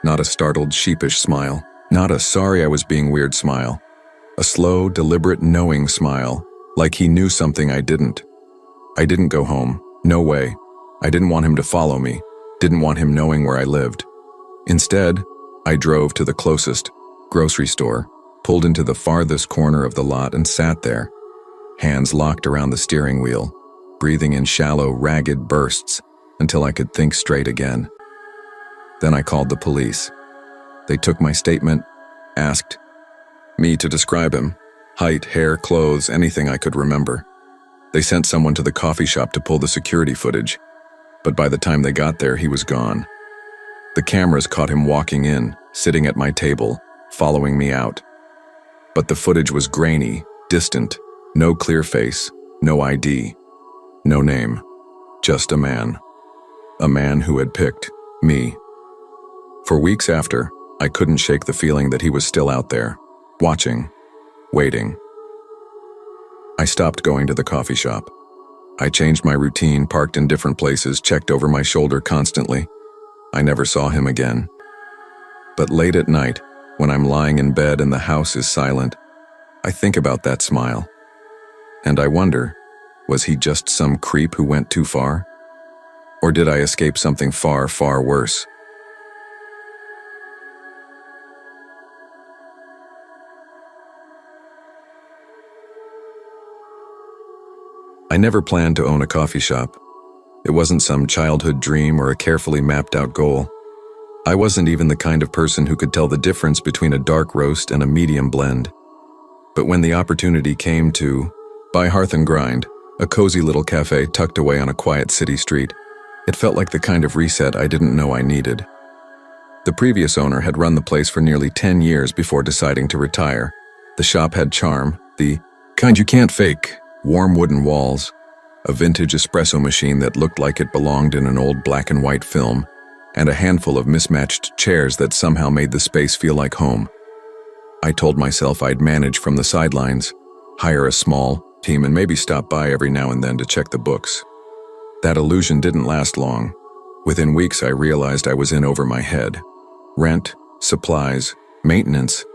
Not a startled, sheepish smile, not a sorry I was being weird smile. A slow, deliberate, knowing smile, like he knew something I didn't. I didn't go home, no way. I didn't want him to follow me, didn't want him knowing where I lived. Instead, I drove to the closest grocery store, pulled into the farthest corner of the lot and sat there, hands locked around the steering wheel, breathing in shallow, ragged bursts until I could think straight again. Then I called the police. They took my statement, asked me to describe him, Height, hair, clothes, anything I could remember. They sent someone to the coffee shop to pull the security footage, but by the time they got there, he was gone. The cameras caught him walking in, sitting at my table, following me out. But the footage was grainy, distant, no clear face, no ID, no name, just a man. A man who had picked me. For weeks after, I couldn't shake the feeling that he was still out there, watching, waiting. I stopped going to the coffee shop. I changed my routine, parked in different places, checked over my shoulder constantly. I never saw him again. But late at night, when I'm lying in bed and the house is silent, I think about that smile. And I wonder, was he just some creep who went too far? Or did I escape something far, far worse? I never planned to own a coffee shop. It wasn't some childhood dream or a carefully mapped out goal. I wasn't even the kind of person who could tell the difference between a dark roast and a medium blend. But when the opportunity came to buy Hearth and Grind, a cozy little cafe tucked away on a quiet city street, it felt like the kind of reset I didn't know I needed. The previous owner had run the place for nearly 10 years before deciding to retire. The shop had charm, the kind you can't fake, warm wooden walls, a vintage espresso machine that looked like it belonged in an old black and white film, and a handful of mismatched chairs that somehow made the space feel like home. I told myself I'd manage from the sidelines, hire a small team, and maybe stop by every now and then to check the books. That illusion didn't last long. Within weeks, I realized I was in over my head. Rent, supplies, maintenance,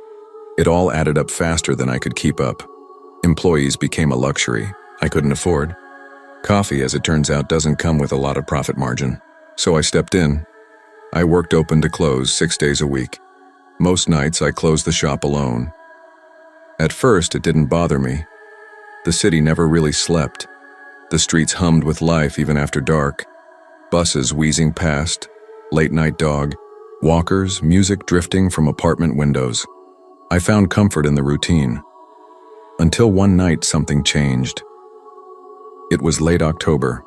it all added up faster than I could keep up. Employees became a luxury I couldn't afford. Coffee, as it turns out, doesn't come with a lot of profit margin. So I stepped in. I worked open to close 6 days a week. Most nights, I closed the shop alone. At first, it didn't bother me. The city never really slept. The streets hummed with life even after dark. Buses wheezing past, late-night dog, walkers, music drifting from apartment windows. I found comfort in the routine. Until one night, something changed. It was late October.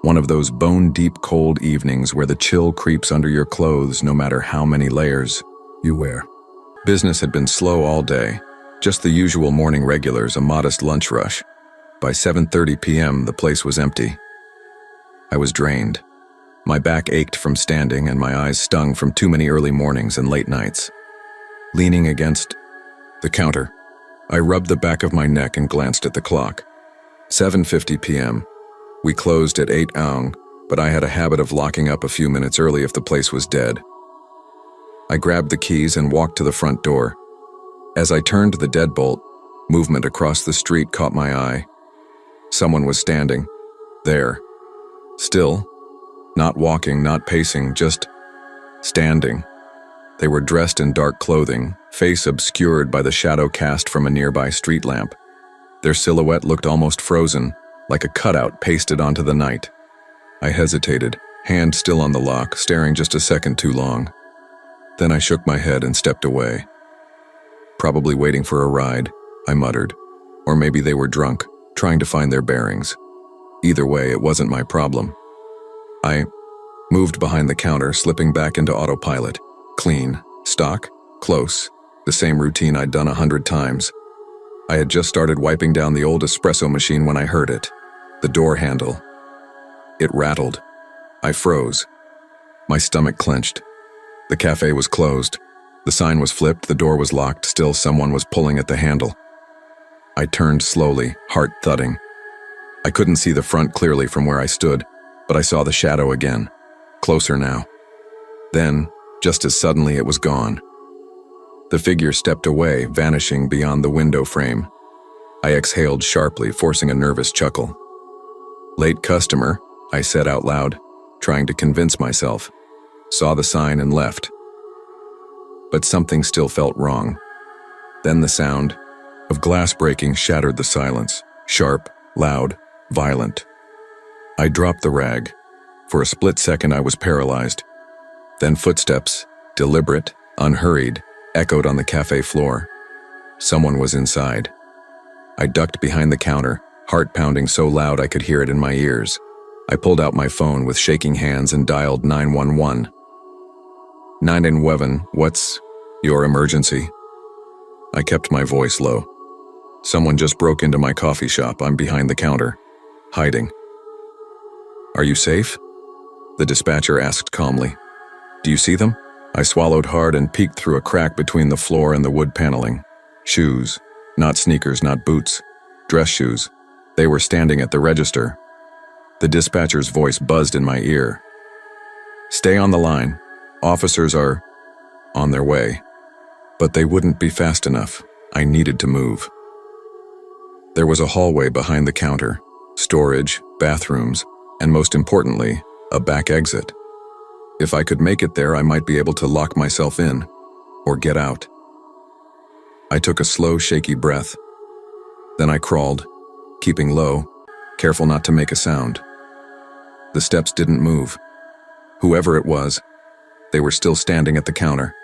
One of those bone-deep cold evenings where the chill creeps under your clothes no matter how many layers you wear. Business had been slow all day, just the usual morning regulars, a modest lunch rush. By 7:30 p.m., the place was empty. I was drained. My back ached from standing and my eyes stung from too many early mornings and late nights. Leaning against the counter, I rubbed the back of my neck and glanced at the clock. 7:50 p.m. We closed at 8 aung, but I had a habit of locking up a few minutes early if the place was dead. I grabbed the keys and walked to the front door. As I turned the deadbolt, movement across the street caught my eye. Someone was standing there, still, not walking, not pacing, just standing. They were dressed in dark clothing, face obscured by the shadow cast from a nearby street lamp. Their silhouette looked almost frozen, like a cutout pasted onto the night. I hesitated, hand still on the lock, staring just a second too long. Then I shook my head and stepped away. Probably waiting for a ride, I muttered. Or maybe they were drunk, trying to find their bearings. Either way, it wasn't my problem. I moved behind the counter, slipping back into autopilot. Clean, stock, close, the same routine I'd done 100 times. I had just started wiping down the old espresso machine when I heard it. The door handle. It rattled. I froze. My stomach clenched. The cafe was closed. The sign was flipped, the door was locked, still someone was pulling at the handle. I turned slowly, heart thudding. I couldn't see the front clearly from where I stood, but I saw the shadow again, closer now. Then, just as suddenly, it was gone. The figure stepped away, vanishing beyond the window frame. I exhaled sharply, forcing a nervous chuckle. Late customer, I said out loud, trying to convince myself. Saw the sign and left. But something still felt wrong. Then the sound of glass breaking shattered the silence, sharp, loud, violent. I dropped the rag. For a split second I was paralyzed. Then footsteps, deliberate, unhurried, echoed on the cafe floor. Someone was inside. I ducked behind the counter, heart pounding so loud I could hear it in my ears. I pulled out my phone with shaking hands and dialed 911. 911, what's your emergency? I kept my voice low. Someone just broke into my coffee shop. I'm behind the counter, hiding. Are you safe? The dispatcher asked calmly. Do you see them? I swallowed hard and peeked through a crack between the floor and the wood paneling. Shoes. Not sneakers, not boots. Dress shoes. They were standing at the register. The dispatcher's voice buzzed in my ear. Stay on the line. Officers are on their way. But they wouldn't be fast enough. I needed to move. There was a hallway behind the counter, storage, bathrooms, and most importantly, a back exit. If I could make it there, I might be able to lock myself in, or get out. I took a slow, shaky breath. Then I crawled, keeping low, careful not to make a sound. The steps didn't move. Whoever it was, they were still standing at the counter.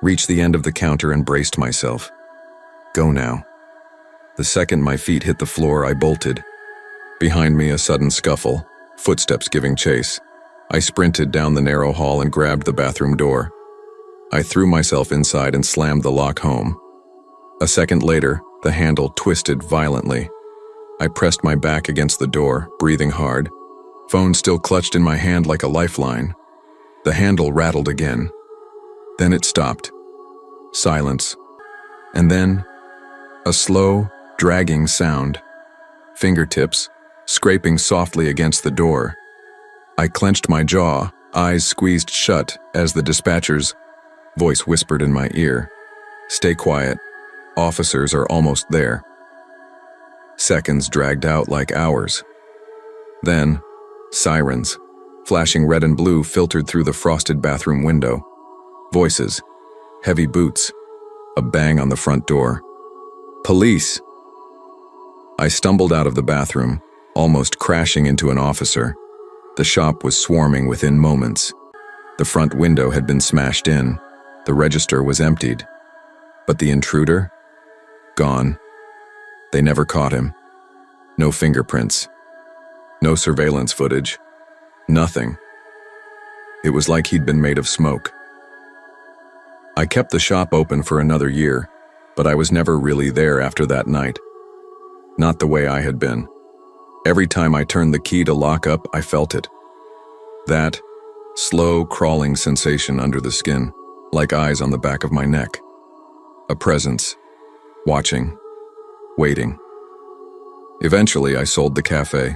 Reached the end of the counter and braced myself. Go now. The second my feet hit the floor, I bolted. Behind me, a sudden scuffle, footsteps giving chase. I sprinted down the narrow hall and grabbed the bathroom door. I threw myself inside and slammed the lock home. A second later, the handle twisted violently. I pressed my back against the door, breathing hard. Phone still clutched in my hand like a lifeline. The handle rattled again. Then it stopped. Silence. And then, a slow, dragging sound. Fingertips, scraping softly against the door. I clenched my jaw, eyes squeezed shut as the dispatcher's voice whispered in my ear. Stay quiet. Officers are almost there. Seconds dragged out like hours. Then, sirens, flashing red and blue, filtered through the frosted bathroom window. Voices, heavy boots, a bang on the front door. Police! I stumbled out of the bathroom, almost crashing into an officer. The shop was swarming within moments. The front window had been smashed in. The register was emptied. But the intruder? Gone. They never caught him. No fingerprints. No surveillance footage. Nothing. It was like he'd been made of smoke. I kept the shop open for another year, but I was never really there after that night. Not the way I had been. Every time I turned the key to lock up, I felt it. That slow, crawling sensation under the skin, like eyes on the back of my neck. A presence, watching, waiting. Eventually, I sold the cafe,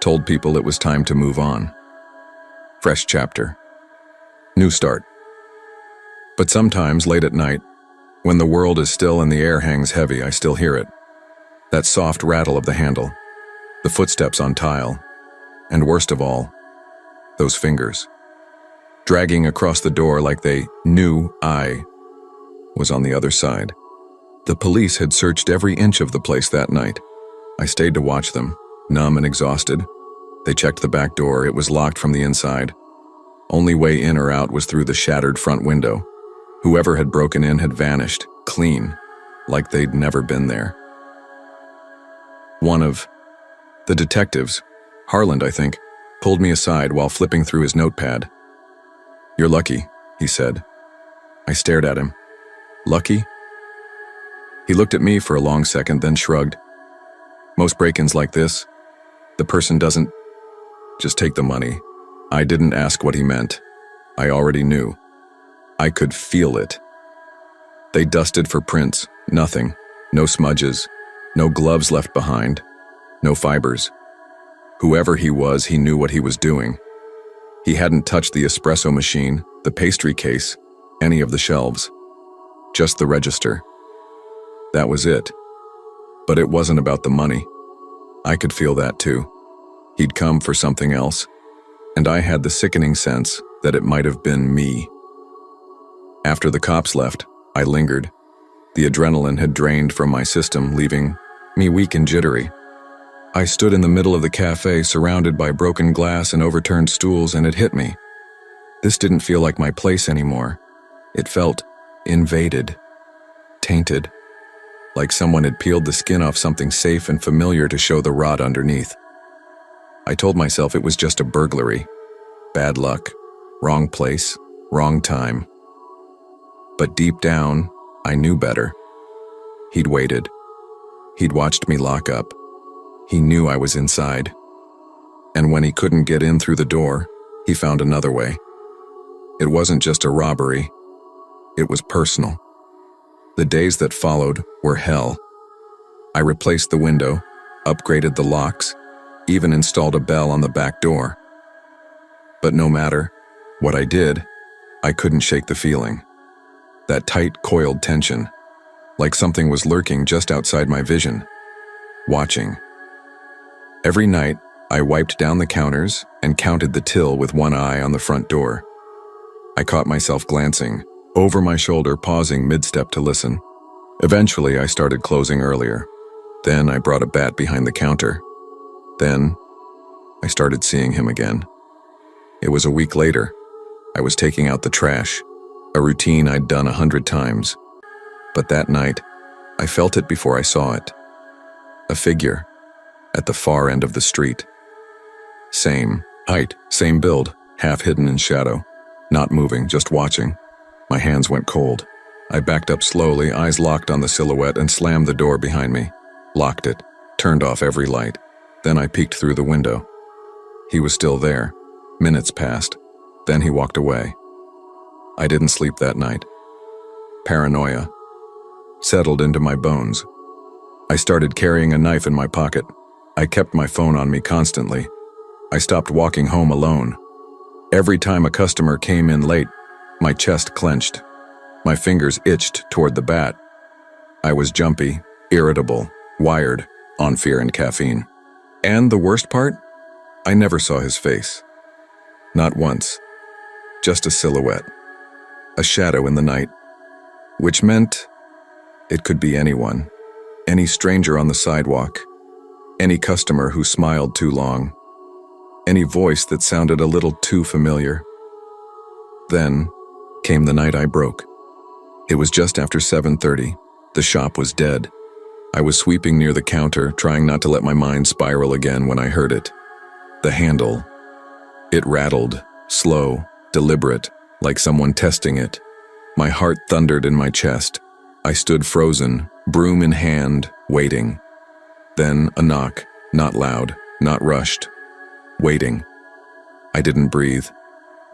told people it was time to move on. Fresh chapter. New start. But sometimes, late at night, when the world is still and the air hangs heavy, I still hear it. That soft rattle of the handle, the footsteps on tile, and worst of all, those fingers, dragging across the door like they knew I was on the other side. The police had searched every inch of the place that night. I stayed to watch them, numb and exhausted. They checked the back door. It was locked from the inside. Only way in or out was through the shattered front window. Whoever had broken in had vanished, clean, like they'd never been there. One of the detectives, Harland, I think, pulled me aside while flipping through his notepad. You're lucky, he said. I stared at him. Lucky? He looked at me for a long second, then shrugged. Most break-ins like this, the person doesn't just take the money. I didn't ask what he meant. I already knew. I could feel it. They dusted for prints, nothing, no smudges, no gloves left behind, no fibers. Whoever he was, he knew what he was doing. He hadn't touched the espresso machine, the pastry case, any of the shelves. Just the register. That was it. But it wasn't about the money. I could feel that too. He'd come for something else, and I had the sickening sense that it might have been me. After the cops left, I lingered. The adrenaline had drained from my system, leaving me weak and jittery. I stood in the middle of the cafe, surrounded by broken glass and overturned stools, and it hit me. This didn't feel like my place anymore. It felt invaded, tainted. like someone had peeled the skin off something safe and familiar to show the rot underneath. I told myself it was just a burglary. Bad luck, wrong place, wrong time. But deep down, I knew better. He'd waited. He'd watched me lock up. He knew I was inside. And when he couldn't get in through the door, he found another way. It wasn't just a robbery. It was personal. The days that followed were hell. I replaced the window, upgraded the locks, even installed a bell on the back door. But no matter what I did, I couldn't shake the feeling. That tight, coiled tension, like something was lurking just outside my vision, watching. Every night, I wiped down the counters and counted the till with one eye on the front door. I caught myself glancing, over my shoulder, pausing mid-step to listen. Eventually, I started closing earlier. Then I brought a bat behind the counter. Then, I started seeing him again. It was a week later. I was taking out the trash, a routine I'd done 100 times. But that night, I felt it before I saw it. A figure, at the far end of the street. Same height, same build, half hidden in shadow. Not moving, just watching. My hands went cold. I backed up slowly, eyes locked on the silhouette, and slammed the door behind me. Locked it, turned off every light. Then I peeked through the window. He was still there. Minutes passed. Then he walked away. I didn't sleep that night. Paranoia settled into my bones. I started carrying a knife in my pocket. I kept my phone on me constantly. I stopped walking home alone. Every time a customer came in late, my chest clenched. My fingers itched toward the bat. I was jumpy, irritable, wired on fear and caffeine. And the worst part? I never saw his face. Not once. Just a silhouette. A shadow in the night. Which meant it could be anyone. Any stranger on the sidewalk. Any customer who smiled too long. Any voice that sounded a little too familiar. Then came the night I broke. It was just after 7:30. The shop was dead. I was sweeping near the counter, trying not to let my mind spiral again when I heard it. The handle. It rattled, slow, deliberate, like someone testing it. My heart thundered in my chest. I stood frozen, broom in hand, waiting. Then a knock, not loud, not rushed. Waiting. I didn't breathe,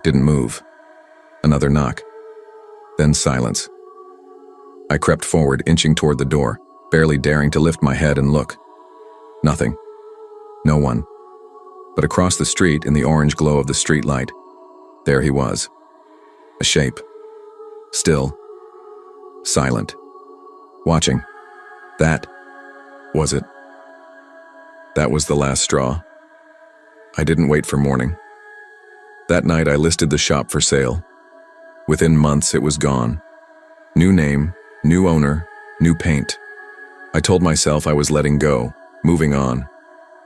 didn't move. Another knock. Then silence. I crept forward, inching toward the door, barely daring to lift my head and look. Nothing. No one. But across the street, in the orange glow of the streetlight, there he was. A shape. Still. Silent. Watching. That was it. That was the last straw. I didn't wait for morning. That night I listed the shop for sale. Within months it was gone. New name, new owner, new paint. I told myself I was letting go, moving on.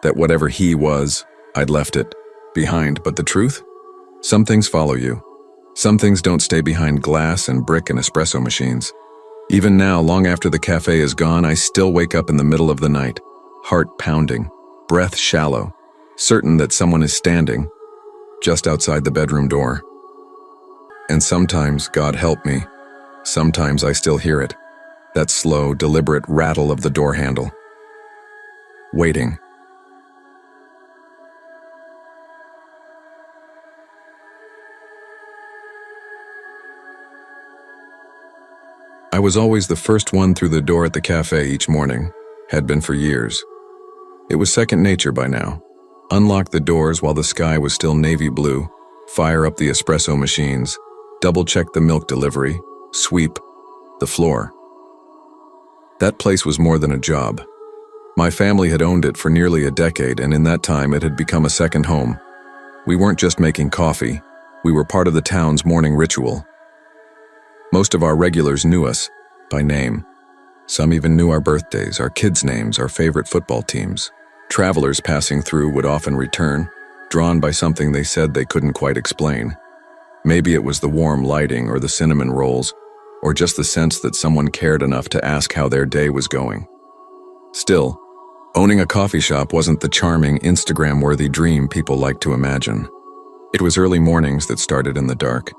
That whatever he was, I'd left it behind. But the truth? Some things follow you. Some things don't stay behind glass and brick and espresso machines. Even now, long after the cafe is gone, I still wake up in the middle of the night, heart pounding, breath shallow, certain that someone is standing just outside the bedroom door. And sometimes, God help me, sometimes I still hear it, that slow, deliberate rattle of the door handle. Waiting. I was always the first one through the door at the cafe each morning, had been for years. It was second nature by now. Unlock the doors while the sky was still navy blue, fire up the espresso machines, double-check the milk delivery, sweep the floor. That place was more than a job. My family had owned it for nearly a decade, and in that time it had become a second home. We weren't just making coffee, we were part of the town's morning ritual. Most of our regulars knew us by name. Some even knew our birthdays, our kids' names, our favorite football teams. Travelers passing through would often return, drawn by something they said they couldn't quite explain. Maybe it was the warm lighting or the cinnamon rolls, or just the sense that someone cared enough to ask how their day was going. Still, owning a coffee shop wasn't the charming, Instagram-worthy dream people like to imagine. It was early mornings that started in the dark,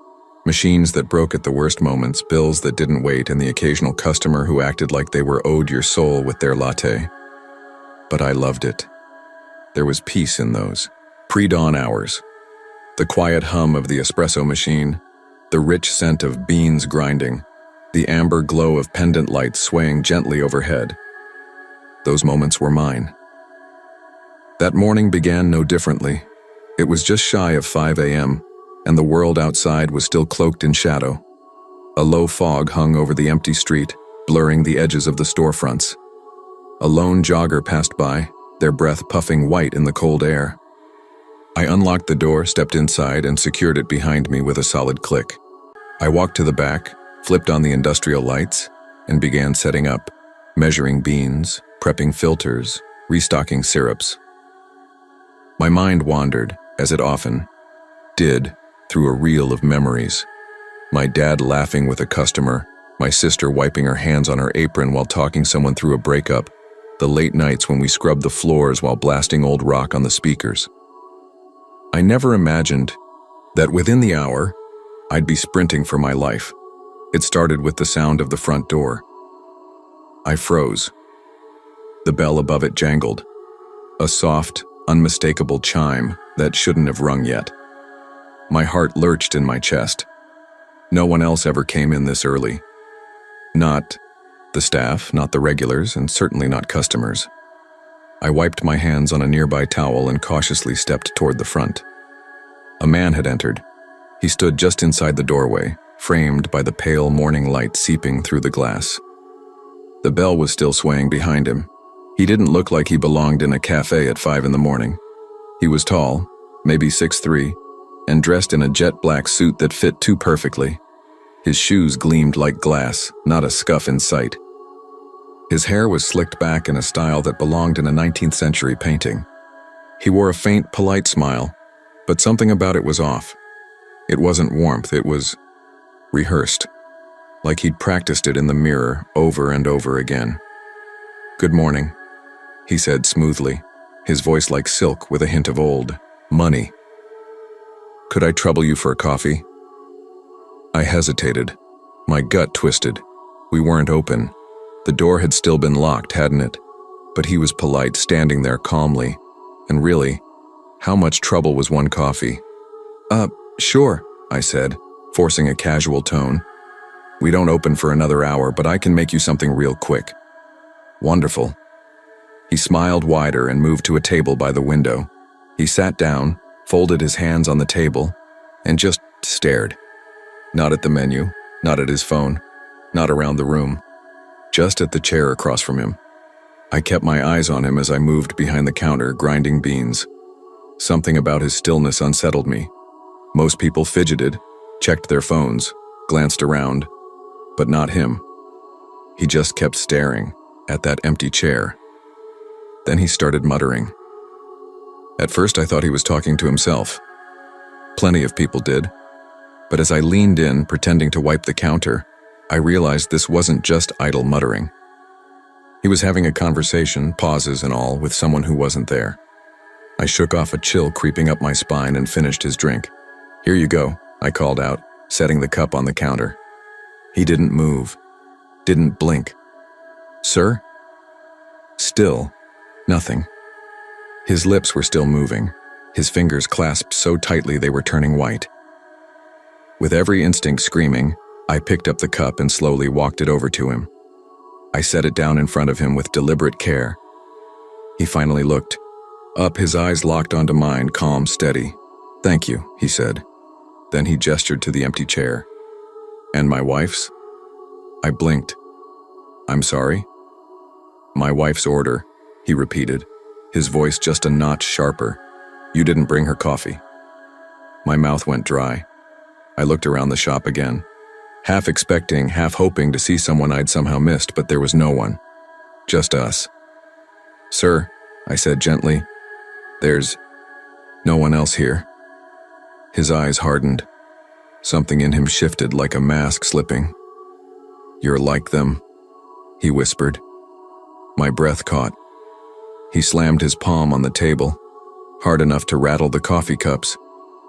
machines that broke at the worst moments, bills that didn't wait, and the occasional customer who acted like they were owed your soul with their latte. But I loved it. There was peace in those pre-dawn hours. The quiet hum of the espresso machine, the rich scent of beans grinding, the amber glow of pendant lights swaying gently overhead. Those moments were mine. That morning began no differently. It was just shy of 5 a.m., and the world outside was still cloaked in shadow. A low fog hung over the empty street, blurring the edges of the storefronts. A lone jogger passed by, their breath puffing white in the cold air. I unlocked the door, stepped inside, and secured it behind me with a solid click. I walked to the back, flipped on the industrial lights, and began setting up, measuring beans, prepping filters, restocking syrups. My mind wandered, as it often did, through a reel of memories. My dad laughing with a customer, my sister wiping her hands on her apron while talking someone through a breakup, the late nights when we scrubbed the floors while blasting old rock on the speakers. I never imagined that within the hour, I'd be sprinting for my life. It started with the sound of the front door. I froze. The bell above it jangled, a soft, unmistakable chime that shouldn't have rung yet. My heart lurched in my chest. No one else ever came in this early. Not the staff, not the regulars, and certainly not customers. I wiped my hands on a nearby towel and cautiously stepped toward the front. A man had entered. He stood just inside the doorway, framed by the pale morning light seeping through the glass. The bell was still swaying behind him. He didn't look like he belonged in a cafe at 5 in the morning. He was tall, maybe 6'3", and dressed in a jet black suit that fit too perfectly. His shoes gleamed like glass, not a scuff in sight. His hair was slicked back in a style that belonged in a 19th century painting. He wore a faint, polite smile, but something about it was off. It wasn't warmth, it was rehearsed, like he'd practiced it in the mirror over and over again. "Good morning," he said smoothly, his voice like silk with a hint of old money. "Could I trouble you for a coffee?" I hesitated. My gut twisted. We weren't open. The door had still been locked, hadn't it? But he was polite, standing there calmly. And really, how much trouble was one coffee? Sure," I said, forcing a casual tone. "We don't open for another hour, but I can make you something real quick." "Wonderful." He smiled wider and moved to a table by the window. He sat down, folded his hands on the table, and just stared. Not at the menu, not at his phone, not around the room, just at the chair across from him. I kept my eyes on him as I moved behind the counter, grinding beans. Something about his stillness unsettled me. Most people fidgeted, checked their phones, glanced around, but not him. He just kept staring at that empty chair. Then he started muttering. At first I thought he was talking to himself. Plenty of people did. But as I leaned in, pretending to wipe the counter, I realized this wasn't just idle muttering. He was having a conversation, pauses and all, with someone who wasn't there. I shook off a chill creeping up my spine and finished his drink. "Here you go," I called out, setting the cup on the counter. He didn't move, didn't blink. "Sir?" Still, nothing. His lips were still moving, his fingers clasped so tightly they were turning white. With every instinct screaming, I picked up the cup and slowly walked it over to him. I set it down in front of him with deliberate care. He finally looked up, his eyes locked onto mine, calm, steady. "Thank you," he said. Then he gestured to the empty chair. "And my wife's?" I blinked. "I'm sorry?" "My wife's order," he repeated, his voice just a notch sharper. "You didn't bring her coffee." My mouth went dry. I looked around the shop again, half expecting, half hoping to see someone I'd somehow missed, but there was no one. Just us. "Sir," I said gently, "there's no one else here." His eyes hardened. Something in him shifted like a mask slipping. "You're like them," he whispered. My breath caught. He slammed his palm on the table, hard enough to rattle the coffee cups,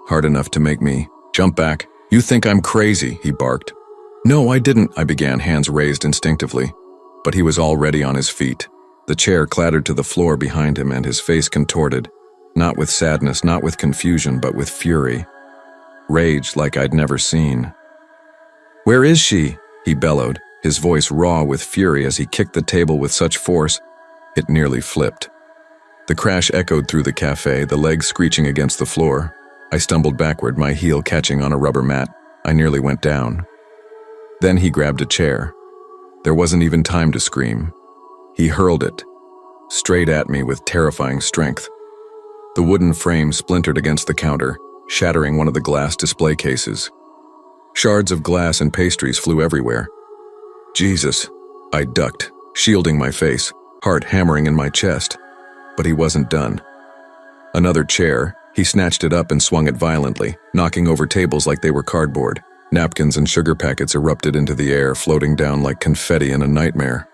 hard enough to make me jump back. "You think I'm crazy," he barked. "No, I didn't," I began, hands raised instinctively. But he was already on his feet. The chair clattered to the floor behind him and his face contorted, not with sadness, not with confusion, but with fury. Rage like I'd never seen. "Where is she?" he bellowed, his voice raw with fury as he kicked the table with such force it nearly flipped. The crash echoed through the cafe, the legs screeching against the floor. I stumbled backward, my heel catching on a rubber mat. I nearly went down. Then he grabbed a chair. There wasn't even time to scream. He hurled it, straight at me with terrifying strength. The wooden frame splintered against the counter, shattering one of the glass display cases. Shards of glass and pastries flew everywhere. Jesus, I ducked, shielding my face, heart hammering in my chest. But he wasn't done. Another chair, he snatched it up and swung it violently, knocking over tables like they were cardboard. Napkins and sugar packets erupted into the air, floating down like confetti in a nightmare.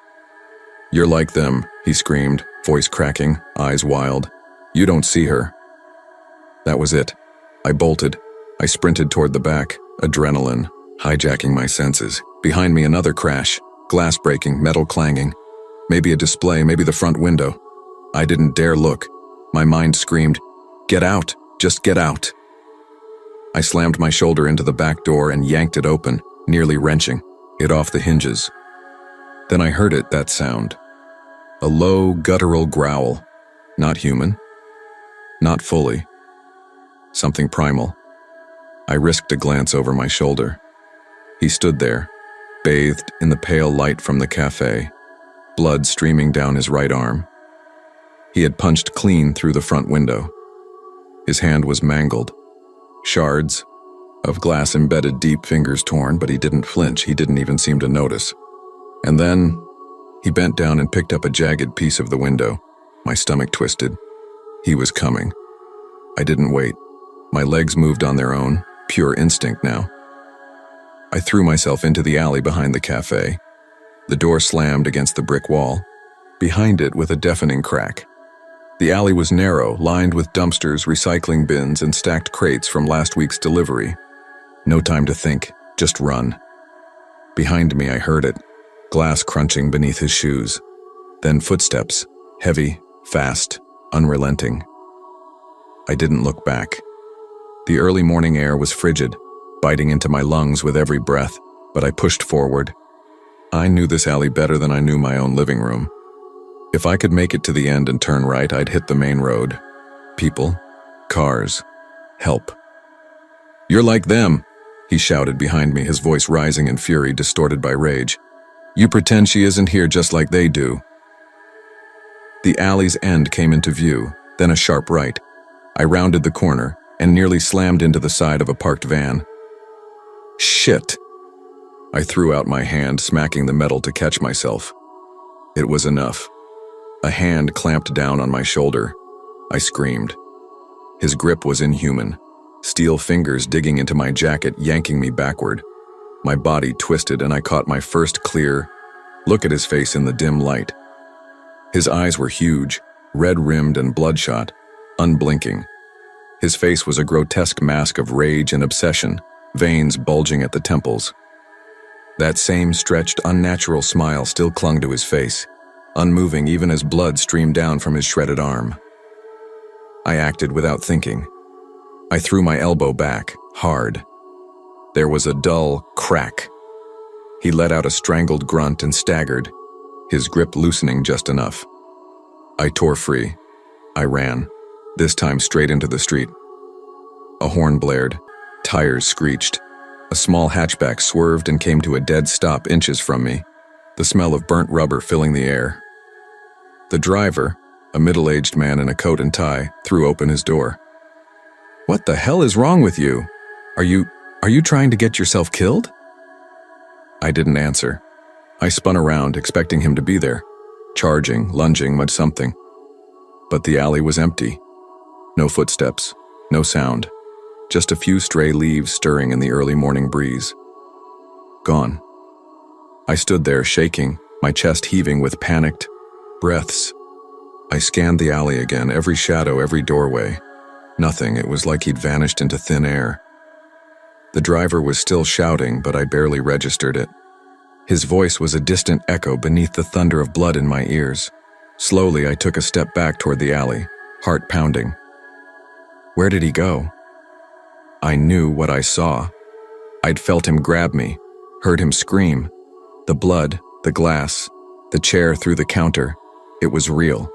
"You're like them," he screamed, voice cracking, eyes wild. "You don't see her." That was it. I bolted. I sprinted toward the back, adrenaline hijacking my senses. Behind me, another crash, glass breaking, metal clanging. Maybe a display, maybe the front window. I didn't dare look. My mind screamed, "Get out! Just get out!" I slammed my shoulder into the back door and yanked it open, nearly wrenching it off the hinges. Then I heard it, that sound. A low, guttural growl. Not human. Not fully. Something primal. I risked a glance over my shoulder. He stood there, bathed in the pale light from the cafe, blood streaming down his right arm. He had punched clean through the front window. His hand was mangled. Shards of glass embedded deep, fingers torn, but he didn't flinch. He didn't even seem to notice. And then he bent down and picked up a jagged piece of the window. My stomach twisted. He was coming. I didn't wait. My legs moved on their own, pure instinct now. I threw myself into the alley behind the cafe. The door slammed against the brick wall, behind it with a deafening crack. The alley was narrow, lined with dumpsters, recycling bins, and stacked crates from last week's delivery. No time to think, just run. Behind me, I heard it, glass crunching beneath his shoes. Then footsteps, heavy, fast, unrelenting. I didn't look back. The early morning air was frigid, biting into my lungs with every breath, but I pushed forward. I knew this alley better than I knew my own living room. If I could make it to the end and turn right, I'd hit the main road. People, cars, help. "You're like them," he shouted behind me, his voice rising in fury, distorted by rage. "You pretend she isn't here just like they do." The alley's end came into view, then a sharp right. I rounded the corner and nearly slammed into the side of a parked van. Shit! I threw out my hand, smacking the metal to catch myself. It was enough. A hand clamped down on my shoulder. I screamed. His grip was inhuman, steel fingers digging into my jacket, yanking me backward. My body twisted and I caught my first clear look at his face in the dim light. His eyes were huge, red-rimmed and bloodshot, unblinking. His face was a grotesque mask of rage and obsession, veins bulging at the temples. That same stretched, unnatural smile still clung to his face, unmoving even as blood streamed down from his shredded arm. I acted without thinking. I threw my elbow back, hard. There was a dull crack. He let out a strangled grunt and staggered, his grip loosening just enough. I tore free. I ran, this time straight into the street. A horn blared, tires screeched. A small hatchback swerved and came to a dead stop inches from me, the smell of burnt rubber filling the air. The driver, a middle-aged man in a coat and tie, threw open his door. "What the hell is wrong with you? Are you trying to get yourself killed?" I didn't answer. I spun around, expecting him to be there, charging, lunging, much something. But the alley was empty. No footsteps, no sound, just a few stray leaves stirring in the early morning breeze. Gone. I stood there shaking, my chest heaving with panicked breaths. I scanned the alley again, every shadow, every doorway. Nothing, it was like he'd vanished into thin air. The driver was still shouting, but I barely registered it. His voice was a distant echo beneath the thunder of blood in my ears. Slowly, I took a step back toward the alley, heart pounding. Where did he go? I knew what I saw. I'd felt him grab me, heard him scream. The blood, the glass, the chair through the counter. It was real.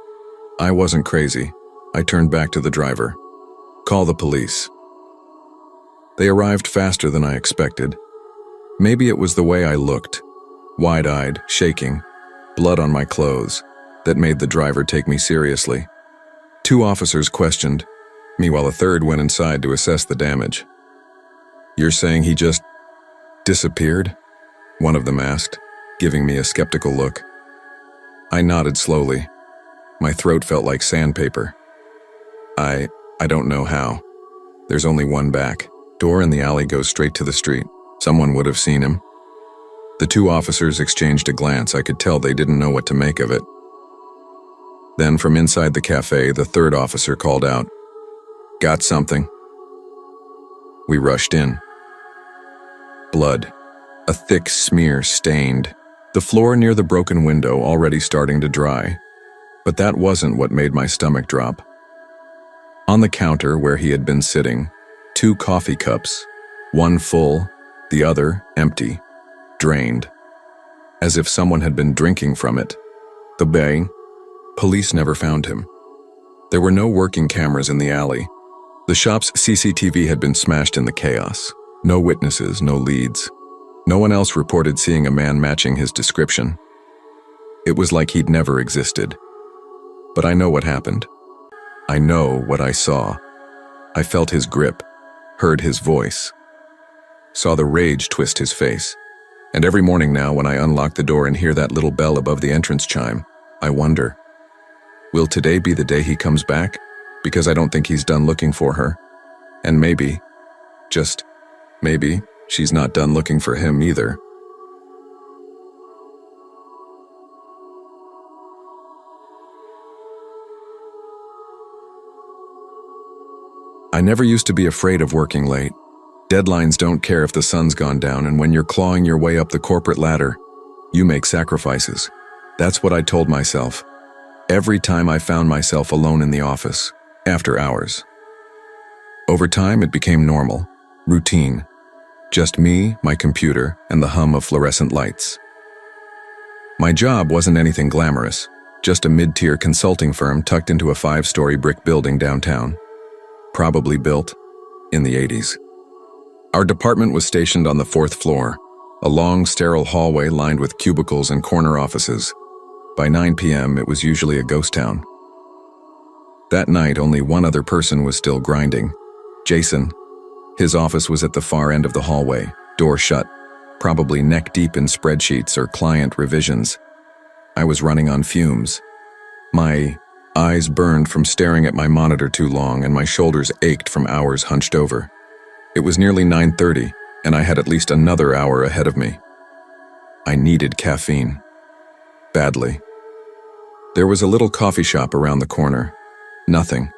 I wasn't crazy. I turned back to the driver. Call the police. They arrived faster than I expected. Maybe it was the way I looked, wide-eyed, shaking, blood on my clothes, that made the driver take me seriously. 2 officers questioned me while a third went inside to assess the damage. You're saying he just disappeared? One of them asked, giving me a skeptical look. I nodded slowly. My throat felt like sandpaper. I don't know how. There's only one back door and the alley goes straight to the street. Someone would have seen him. The 2 officers exchanged a glance. I could tell they didn't know what to make of it. Then from inside the cafe, the 3rd officer called out, "Got something?" We rushed in. Blood. A thick smear stained. The floor near the broken window already starting to dry. But that wasn't what made my stomach drop. On the counter where he had been sitting, 2 coffee cups, one full, the other empty, drained, as if someone had been drinking from it. The bang. Police never found him. There were no working cameras in the alley. The shop's CCTV had been smashed in the chaos. No witnesses, no leads. No one else reported seeing a man matching his description. It was like he'd never existed. But I know what happened. I know what I saw. I felt his grip, heard his voice, saw the rage twist his face. And every morning now when I unlock the door and hear that little bell above the entrance chime, I wonder, will today be the day he comes back? Because I don't think he's done looking for her. And maybe, just maybe, she's not done looking for him either. I never used to be afraid of working late. Deadlines don't care if the sun's gone down, and when you're clawing your way up the corporate ladder, you make sacrifices. That's what I told myself. Every time I found myself alone in the office, after hours. Over time, it became normal, routine. Just me, my computer, and the hum of fluorescent lights. My job wasn't anything glamorous, just a mid-tier consulting firm tucked into a 5-story brick building downtown. Probably built in the 80s. Our department was stationed on the 4th floor, a long, sterile hallway lined with cubicles and corner offices. By 9 p.m., it was usually a ghost town. That night, only one other person was still grinding. Jason. His office was at the far end of the hallway, door shut, probably neck-deep in spreadsheets or client revisions. I was running on fumes. My eyes burned from staring at my monitor too long, and my shoulders ached from hours hunched over. It was nearly 9:30, and I had at least another hour ahead of me. I needed caffeine. Badly. There was a little coffee shop around the corner. Nothing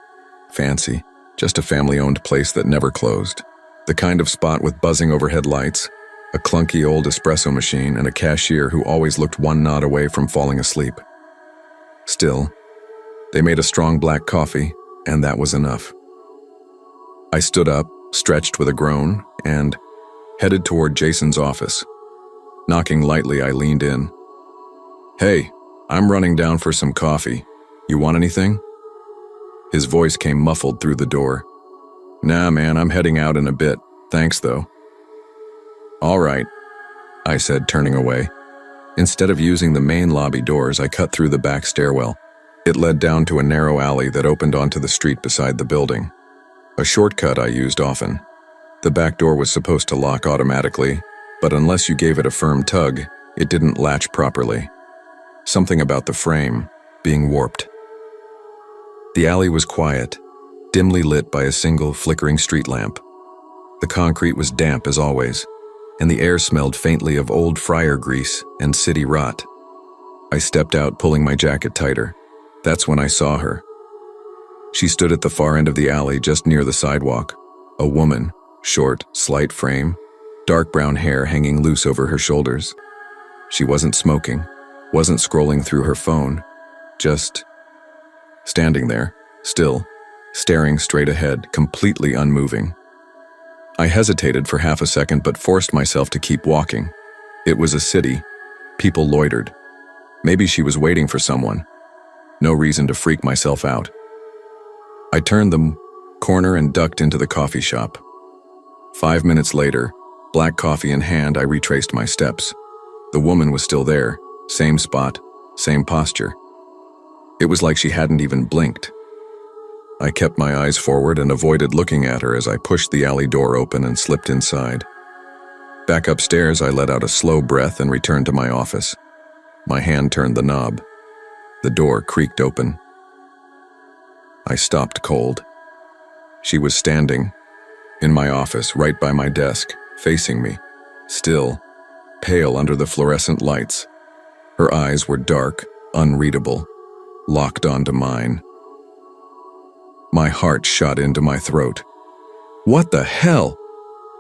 fancy, just a family-owned place that never closed. The kind of spot with buzzing overhead lights, a clunky old espresso machine, and a cashier who always looked one nod away from falling asleep. Still, they made a strong black coffee, and that was enough. I stood up, stretched with a groan, and headed toward Jason's office. Knocking lightly, I leaned in. "Hey, I'm running down for some coffee. You want anything?" His voice came muffled through the door. "Nah, man, I'm heading out in a bit. Thanks, though." "All right," I said, turning away. Instead of using the main lobby doors, I cut through the back stairwell. It led down to a narrow alley that opened onto the street beside the building. A shortcut I used often. The back door was supposed to lock automatically, but unless you gave it a firm tug, it didn't latch properly. Something about the frame being warped. The alley was quiet, dimly lit by a single flickering street lamp. The concrete was damp as always, and the air smelled faintly of old fryer grease and city rot. I stepped out, pulling my jacket tighter. That's when I saw her. She stood at the far end of the alley, just near the sidewalk. A woman, short, slight frame, dark brown hair hanging loose over her shoulders. She wasn't smoking, wasn't scrolling through her phone, just standing there, still, staring straight ahead, completely unmoving. I hesitated for half a second but forced myself to keep walking. It was a city. People loitered. Maybe she was waiting for someone. No reason to freak myself out. I turned the corner and ducked into the coffee shop. 5 minutes later, black coffee in hand, I retraced my steps. The woman was still there, same spot, same posture. It was like she hadn't even blinked. I kept my eyes forward and avoided looking at her as I pushed the alley door open and slipped inside. Back upstairs, I let out a slow breath and returned to my office. My hand turned the knob. The door creaked open. I stopped cold. She was standing in my office, right by my desk, facing me, still, pale under the fluorescent lights. Her eyes were dark, unreadable, locked onto mine. My heart shot into my throat. "What the hell?"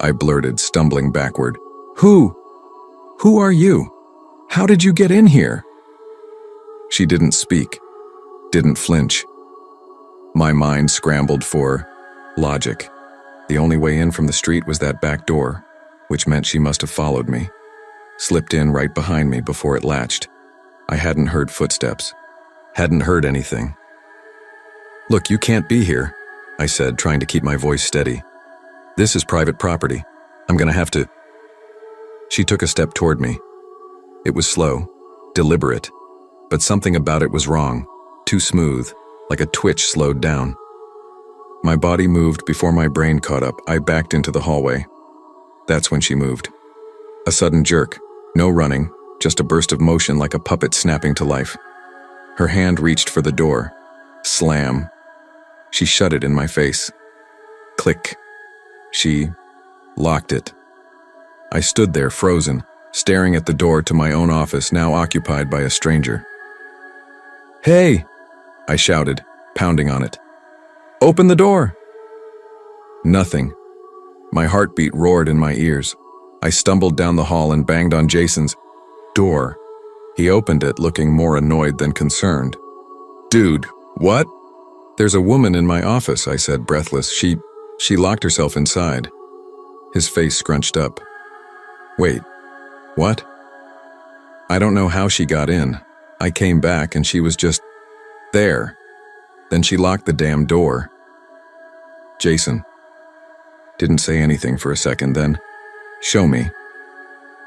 I blurted, stumbling backward. Who are you? How did you get in here?" She didn't speak, didn't flinch. My mind scrambled for logic. The only way in from the street was that back door, which meant she must have followed me. Slipped in right behind me before it latched. I hadn't heard footsteps. Hadn't heard anything. "Look, you can't be here," I said, trying to keep my voice steady. "This is private property. I'm gonna have to..." She took a step toward me. It was slow, deliberate, but something about it was wrong, too smooth, like a twitch slowed down. My body moved before my brain caught up. I backed into the hallway. That's when she moved. A sudden jerk, no running, just a burst of motion like a puppet snapping to life. Her hand reached for the door. Slam. She shut it in my face. Click. She locked it. I stood there, frozen, staring at the door to my own office, now occupied by a stranger. "Hey!" I shouted, pounding on it. "Open the door!" Nothing. My heartbeat roared in my ears. I stumbled down the hall and banged on Jason's door. He opened it, looking more annoyed than concerned. "Dude, what?" "There's a woman in my office," I said, breathless. She locked herself inside. His face scrunched up. "Wait, what?" "I don't know how she got in. I came back and she was just there. Then she locked the damn door." Jason didn't say anything for a second, then, "Show me."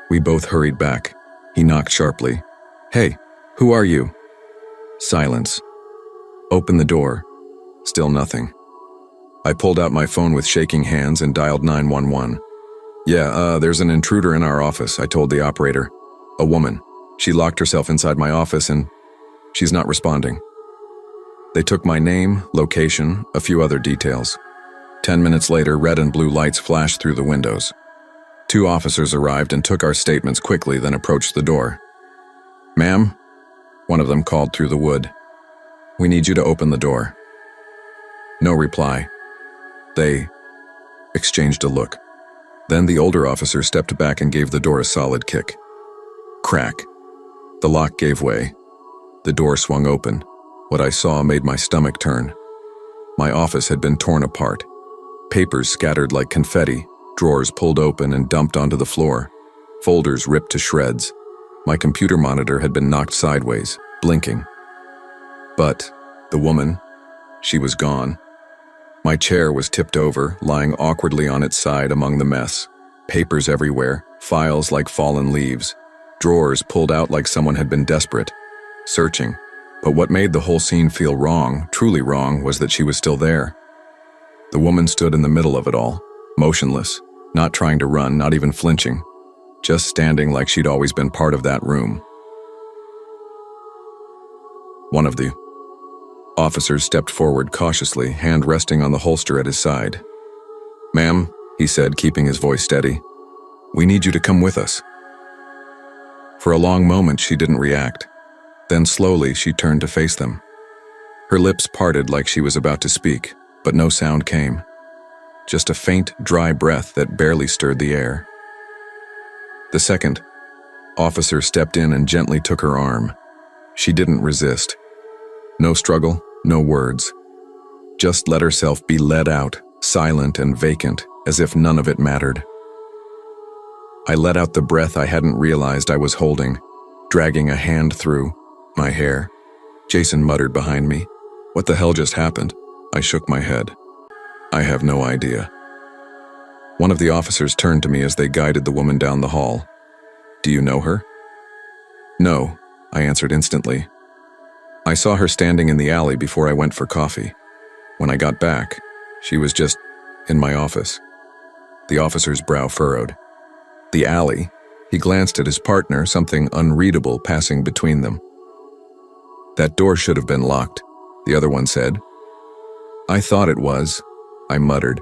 We both hurried back. He knocked sharply. "Hey, who are you?" Silence. "Open the door." Still nothing. I pulled out my phone with shaking hands and dialed 911. "Yeah, there's an intruder in our office," I told the operator. "A woman. She locked herself inside my office and she's not responding." They took my name, location, a few other details. 10 minutes later, red and blue lights flashed through the windows. 2 officers arrived and took our statements quickly, then approached the door. "Ma'am," one of them called through the wood, "we need you to open the door." No reply. They exchanged a look. Then the older officer stepped back and gave the door a solid kick. Crack. The lock gave way. The door swung open. What I saw made my stomach turn. My office had been torn apart. Papers scattered like confetti, drawers pulled open and dumped onto the floor, folders ripped to shreds. My computer monitor had been knocked sideways, blinking. But the woman, she was gone. My chair was tipped over, lying awkwardly on its side among the mess. Papers everywhere, files like fallen leaves, drawers pulled out like someone had been desperate, searching. But what made the whole scene feel wrong, truly wrong, was that she was still there. The woman stood in the middle of it all, motionless, not trying to run, not even flinching, just standing like she'd always been part of that room. One of the officers stepped forward cautiously, hand resting on the holster at his side. "Ma'am," he said, keeping his voice steady, We need you to come with us." For a long moment, she didn't react. Then slowly, she turned to face them. Her lips parted like she was about to speak, but no sound came. Just a faint, dry breath that barely stirred the air. The second officer stepped in and gently took her arm. She didn't resist. No struggle, no words. Just let herself be led out, silent and vacant, as if none of it mattered. I let out the breath I hadn't realized I was holding, dragging a hand through my hair. Jason muttered behind me, "What the hell just happened?" I shook my head. "I have no idea." One of the officers turned to me as they guided the woman down the hall. "Do you know her?" "No," I answered instantly. "I saw her standing in the alley before I went for coffee. When I got back, she was just in my office." The officer's brow furrowed. "The alley?" He glanced at his partner, something unreadable passing between them. "That door should have been locked," the other one said. "I thought it was," I muttered.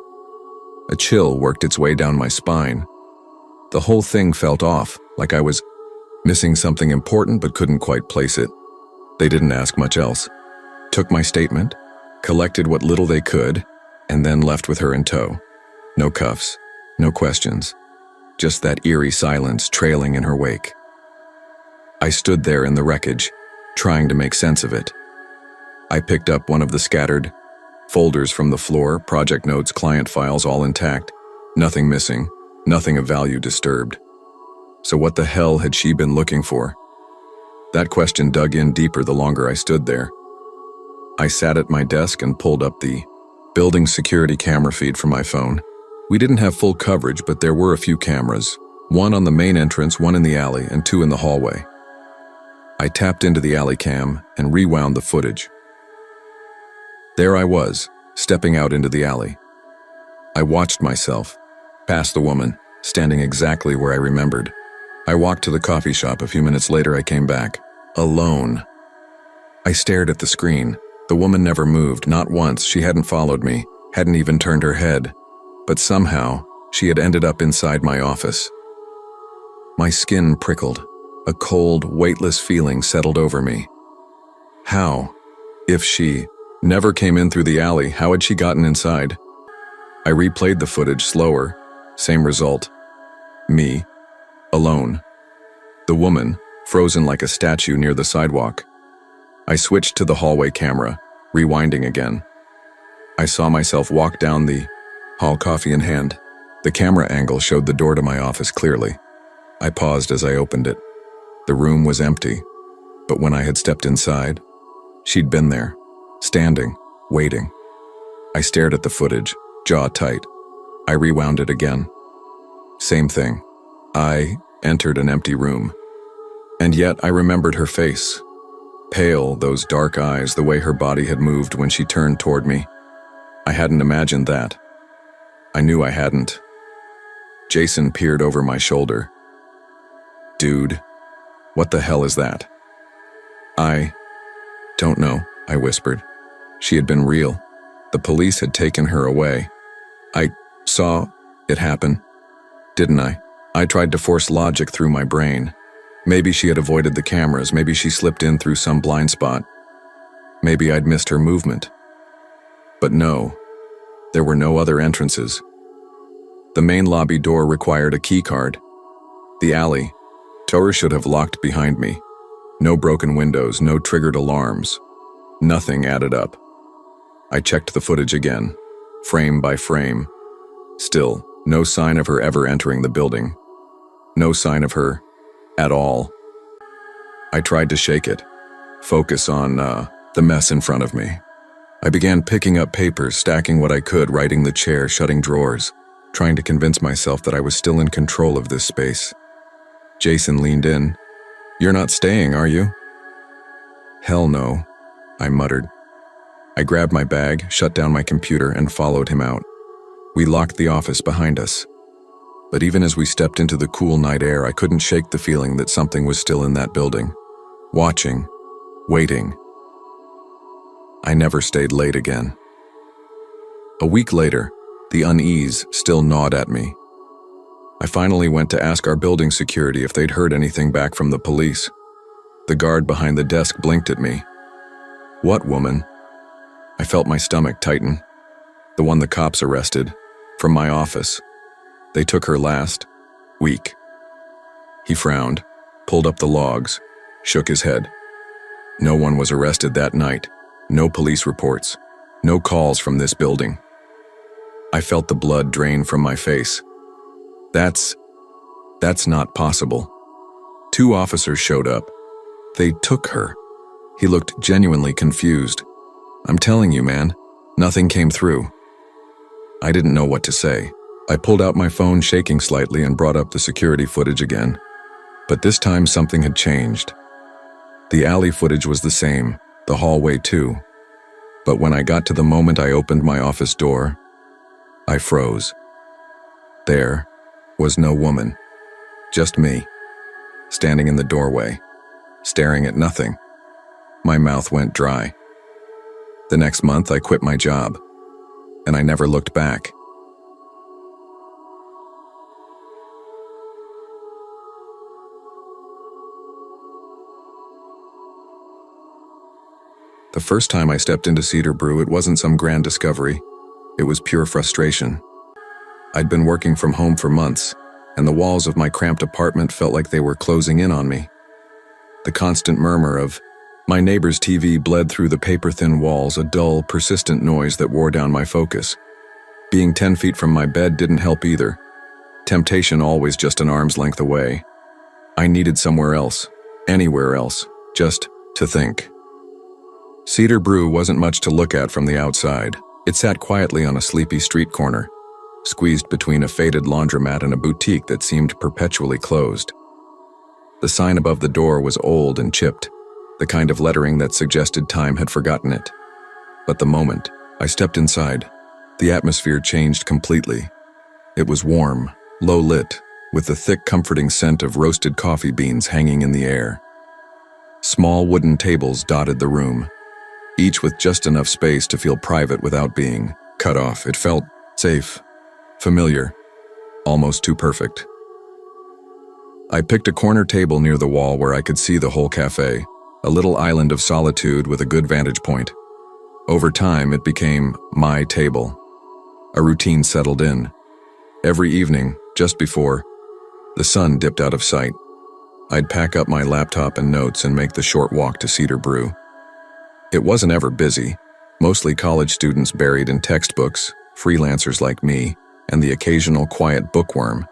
A chill worked its way down my spine. The whole thing felt off, like I was missing something important but couldn't quite place it. They didn't ask much else. Took my statement, collected what little they could, and then left with her in tow. No cuffs, no questions. Just that eerie silence trailing in her wake. I stood there in the wreckage, trying to make sense of it. I picked up one of the scattered folders from the floor, project notes, client files, all intact. Nothing missing, nothing of value disturbed. So what the hell had she been looking for? That question dug in deeper the longer I stood there. I sat at my desk and pulled up the building security camera feed from my phone. We didn't have full coverage, but there were a few cameras. One on the main entrance, one in the alley, and two in the hallway. I tapped into the alley cam and rewound the footage. There I was, stepping out into the alley. I watched myself, past the woman, standing exactly where I remembered. I walked to the coffee shop. A few minutes later, I came back, alone. I stared at the screen. The woman never moved, not once. She hadn't followed me, hadn't even turned her head. But somehow, she had ended up inside my office. My skin prickled. A cold, weightless feeling settled over me. How? If she never came in through the alley, how had she gotten inside? I replayed the footage slower. Same result. Me. Alone. The woman, frozen like a statue near the sidewalk. I switched to the hallway camera, rewinding again. I saw myself walk down the hall, coffee in hand. The camera angle showed the door to my office clearly. I paused as I opened it. The room was empty, but when I had stepped inside, she'd been there, standing, waiting. I stared at the footage, jaw tight. I rewound it again. Same thing. I entered an empty room. And yet I remembered her face. Pale, those dark eyes, the way her body had moved when she turned toward me. I hadn't imagined that. I knew I hadn't. Jason peered over my shoulder. "Dude, what the hell is that?" "I don't know," I whispered. She had been real. The police had taken her away. I saw it happen, didn't I? I tried to force logic through my brain. Maybe she had avoided the cameras. Maybe she slipped in through some blind spot. Maybe I'd missed her movement. But no, there were no other entrances. The main lobby door required a key card. The alley door should have locked behind me. No broken windows, no triggered alarms. Nothing added up. I checked the footage again, frame by frame. Still, no sign of her ever entering the building. No sign of her at all. I tried to shake it, focus on the mess in front of me. I began picking up papers, stacking what I could, righting the chair, shutting drawers, trying to convince myself that I was still in control of this space. Jason leaned in. "You're not staying, are you?" "Hell no," I muttered. I grabbed my bag, shut down my computer, and followed him out. We locked the office behind us. But even as we stepped into the cool night air, I couldn't shake the feeling that something was still in that building. Watching. Waiting. I never stayed late again. A week later, the unease still gnawed at me. I finally went to ask our building security if they'd heard anything back from the police. The guard behind the desk blinked at me. "What woman?" I felt my stomach tighten. "The one the cops arrested. From my office. They took her last week." He frowned, pulled up the logs, shook his head. "No one was arrested that night. No police reports. No calls from this building." I felt the blood drain from my face. That's not possible. 2 officers showed up. They took her." He looked genuinely confused. "I'm telling you, man, nothing came through." I didn't know what to say. I pulled out my phone, shaking slightly, and brought up the security footage again. But this time something had changed. The alley footage was the same, the hallway too. But when I got to the moment I opened my office door, I froze. There was no woman, just me, standing in the doorway, staring at nothing. My mouth went dry. The next month I quit my job, and I never looked back. The first time I stepped into Cedar Brew, it wasn't some grand discovery. It was pure frustration. I'd been working from home for months, and the walls of my cramped apartment felt like they were closing in on me. The constant murmur of my neighbor's TV bled through the paper-thin walls, a dull, persistent noise that wore down my focus. Being 10 feet from my bed didn't help either. Temptation always just an arm's length away. I needed somewhere else, anywhere else, just to think. Cedar Brew wasn't much to look at from the outside. It sat quietly on a sleepy street corner, squeezed between a faded laundromat and a boutique that seemed perpetually closed. The sign above the door was old and chipped, the kind of lettering that suggested time had forgotten it. But the moment I stepped inside, the atmosphere changed completely. It was warm, low-lit, with the thick, comforting scent of roasted coffee beans hanging in the air. Small wooden tables dotted the room, each with just enough space to feel private without being cut off. It felt safe, familiar, almost too perfect. I picked a corner table near the wall where I could see the whole cafe, a little island of solitude with a good vantage point. Over time, it became my table. A routine settled in. Every evening, just before the sun dipped out of sight, I'd pack up my laptop and notes and make the short walk to Cedar Brew. It wasn't ever busy, mostly college students buried in textbooks, freelancers like me, and the occasional quiet bookworm.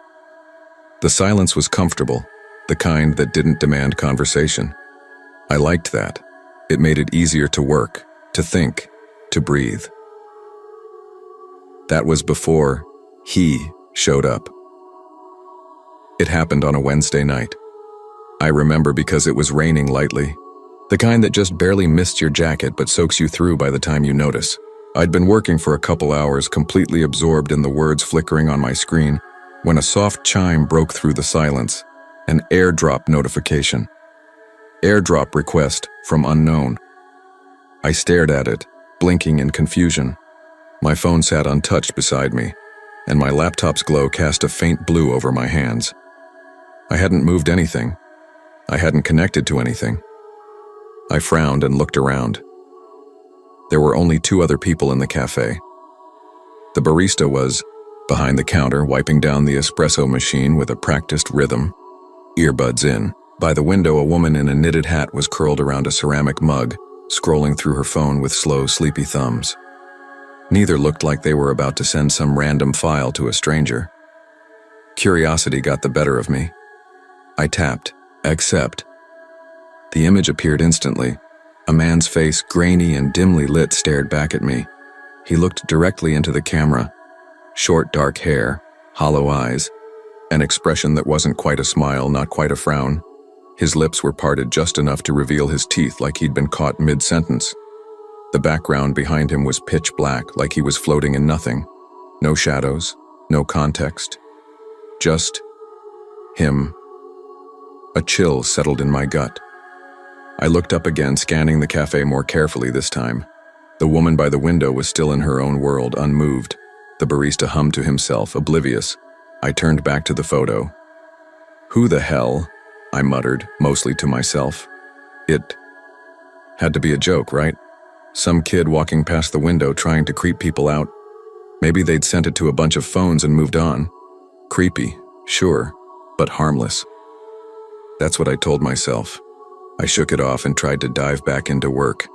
The silence was comfortable, the kind that didn't demand conversation. I liked that. It made it easier to work, to think, to breathe. That was before he showed up. It happened on a Wednesday night. I remember because it was raining lightly, the kind that just barely mists your jacket but soaks you through by the time you notice. I'd been working for a couple hours, completely absorbed in the words flickering on my screen, when a soft chime broke through the silence, an airdrop notification. Airdrop request from unknown. I stared at it, blinking in confusion. My phone sat untouched beside me, and my laptop's glow cast a faint blue over my hands. I hadn't moved anything. I hadn't connected to anything. I frowned and looked around. There were only 2 other people in the cafe. The barista was behind the counter, wiping down the espresso machine with a practiced rhythm, earbuds in. By the window, a woman in a knitted hat was curled around a ceramic mug, scrolling through her phone with slow, sleepy thumbs. Neither looked like they were about to send some random file to a stranger. Curiosity got the better of me. I tapped, accept. The image appeared instantly. A man's face, grainy and dimly lit, stared back at me. He looked directly into the camera. Short, dark hair, hollow eyes, an expression that wasn't quite a smile, not quite a frown. His lips were parted just enough to reveal his teeth, like he'd been caught mid-sentence. The background behind him was pitch black, like he was floating in nothing. No shadows, no context. Just him. A chill settled in my gut. I looked up again, scanning the cafe more carefully this time. The woman by the window was still in her own world, unmoved. The barista hummed to himself, oblivious. I turned back to the photo. Who the hell? I muttered, mostly to myself. It had to be a joke, right? Some kid walking past the window trying to creep people out. Maybe they'd sent it to a bunch of phones and moved on. Creepy, sure, but harmless. That's what I told myself. I shook it off and tried to dive back into work.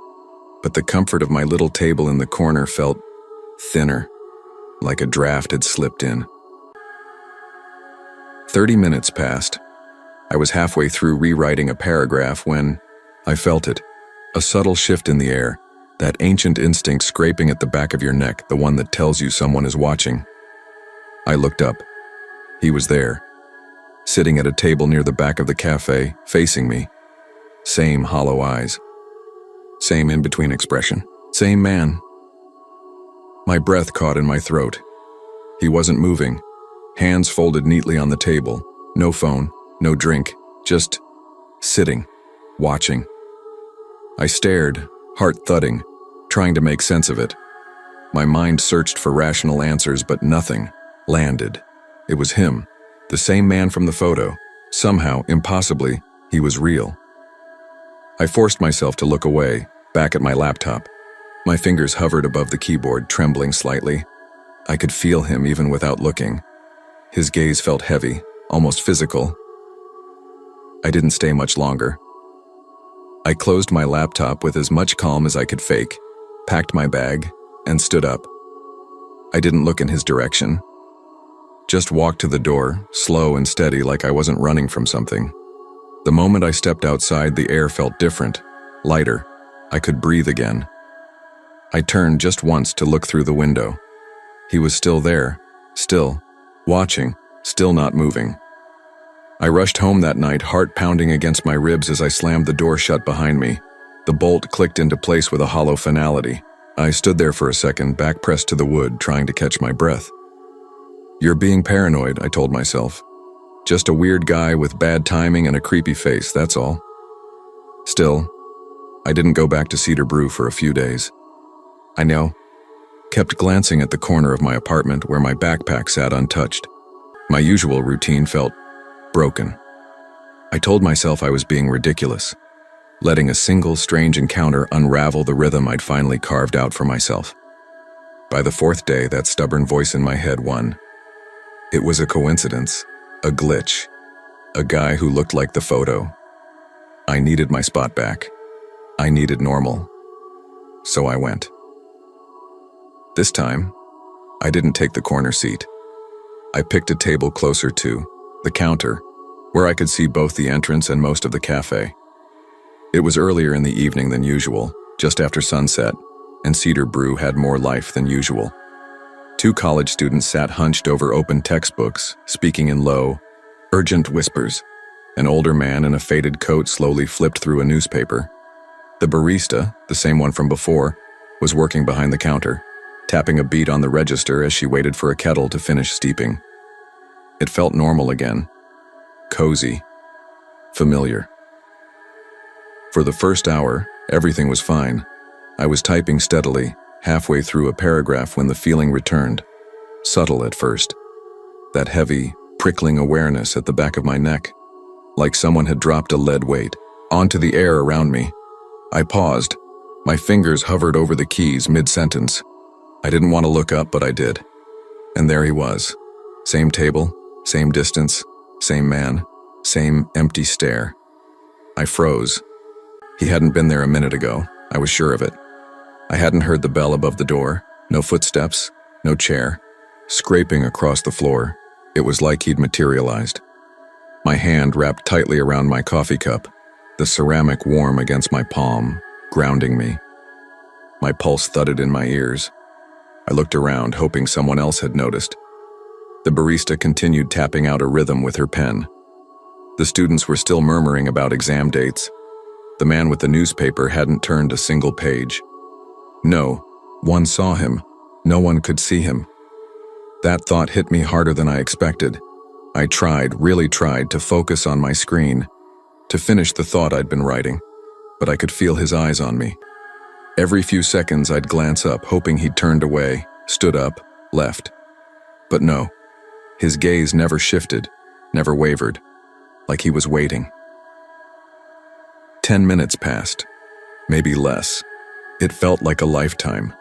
But the comfort of my little table in the corner felt thinner, like a draft had slipped in. 30 minutes passed. I was halfway through rewriting a paragraph when I felt it, a subtle shift in the air, that ancient instinct scraping at the back of your neck, the one that tells you someone is watching. I looked up. He was there, sitting at a table near the back of the cafe, facing me. Same hollow eyes. Same in-between expression. Same man. My breath caught in my throat. He wasn't moving. Hands folded neatly on the table. No phone, no drink, just sitting, watching. I stared, heart thudding, trying to make sense of it. My mind searched for rational answers, but nothing landed. It was him, the same man from the photo. Somehow, impossibly, he was real. I forced myself to look away, back at my laptop. My fingers hovered above the keyboard, trembling slightly. I could feel him even without looking. His gaze felt heavy, almost physical. I didn't stay much longer. I closed my laptop with as much calm as I could fake, packed my bag, and stood up. I didn't look in his direction. Just walked to the door, slow and steady, like I wasn't running from something. The moment I stepped outside, the air felt different, lighter. I could breathe again. I turned just once to look through the window. He was still there, still, watching, still not moving. I rushed home that night, heart pounding against my ribs as I slammed the door shut behind me. The bolt clicked into place with a hollow finality. I stood there for a second, back pressed to the wood, trying to catch my breath. You're being paranoid, I told myself. Just a weird guy with bad timing and a creepy face, that's all. Still, I didn't go back to Cedar Brew for a few days. I kept glancing at the corner of my apartment where my backpack sat untouched. My usual routine felt broken. I told myself I was being ridiculous, letting a single strange encounter unravel the rhythm I'd finally carved out for myself. By the fourth day, that stubborn voice in my head won. It was a coincidence, a glitch, a guy who looked like the photo. I needed my spot back. I needed normal. So I went. This time, I didn't take the corner seat. I picked a table closer to the counter, where I could see both the entrance and most of the cafe. It was earlier in the evening than usual, just after sunset, and Cedar Brew had more life than usual. 2 college students sat hunched over open textbooks, speaking in low, urgent whispers. An older man in a faded coat slowly flipped through a newspaper. The barista, the same one from before, was working behind the counter, tapping a beat on the register as she waited for a kettle to finish steeping. It felt normal again. Cozy. Familiar. For the first hour, everything was fine. I was typing steadily, halfway through a paragraph when the feeling returned. Subtle at first. That heavy, prickling awareness at the back of my neck. Like someone had dropped a lead weight onto the air around me. I paused. My fingers hovered over the keys mid-sentence. I didn't want to look up, but I did. And there he was. Same table, same distance, same man, same empty stare. I froze. He hadn't been there a minute ago. I was sure of it. I hadn't heard the bell above the door. No footsteps, no chair. Scraping across the floor. It was like he'd materialized. My hand wrapped tightly around my coffee cup, the ceramic warm against my palm, grounding me. My pulse thudded in my ears. I looked around, hoping someone else had noticed. The barista continued tapping out a rhythm with her pen. The students were still murmuring about exam dates. The man with the newspaper hadn't turned a single page. No, one saw him. No one could see him. That thought hit me harder than I expected. I really tried to focus on my screen, to finish the thought I'd been writing, but I could feel his eyes on me. Every few seconds I'd glance up, hoping he'd turned away, stood up, left. But no, His gaze never shifted, never wavered, like he was waiting. 10 minutes passed, maybe less. It felt like a lifetime.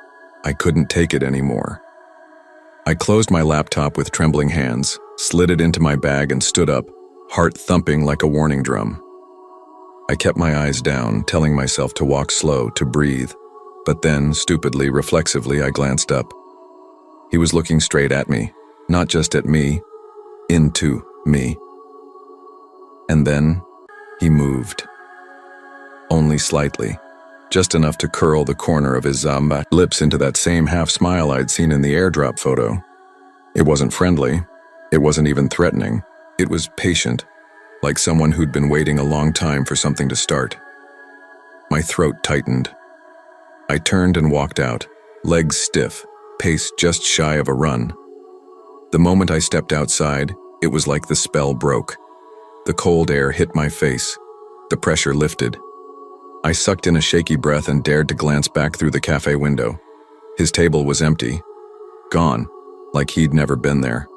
I couldn't take it anymore. I closed my laptop with trembling hands, slid it into my bag and stood up, heart thumping like a warning drum. I kept my eyes down, telling myself to walk slow, to breathe, but then, stupidly, reflexively, I glanced up. He was looking straight at me, not just at me, into me. And then, he moved. Only slightly, just enough to curl the corner of his lips into that same half-smile I'd seen in the airdrop photo. It wasn't friendly, it wasn't even threatening, it was patient, like someone who'd been waiting a long time for something to start. My throat tightened. I turned and walked out, legs stiff, pace just shy of a run. The moment I stepped outside, it was like the spell broke. The cold air hit my face. The pressure lifted. I sucked in a shaky breath and dared to glance back through the cafe window. His table was empty. Gone, like he'd never been there.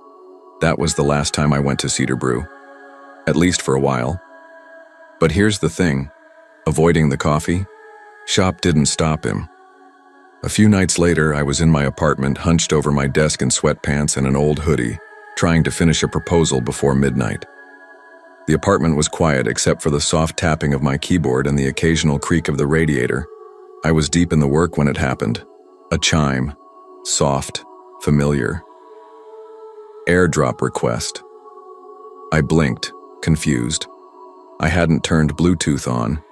That was the last time I went to Cedar Brew. At least for a while. But here's the thing. Avoiding the coffee shop didn't stop him. A few nights later, I was in my apartment, hunched over my desk in sweatpants and an old hoodie, trying to finish a proposal before midnight. The apartment was quiet except for the soft tapping of my keyboard and the occasional creak of the radiator. I was deep in the work when it happened. A chime. Soft. Familiar. Airdrop request. I blinked, confused. I hadn't turned Bluetooth on.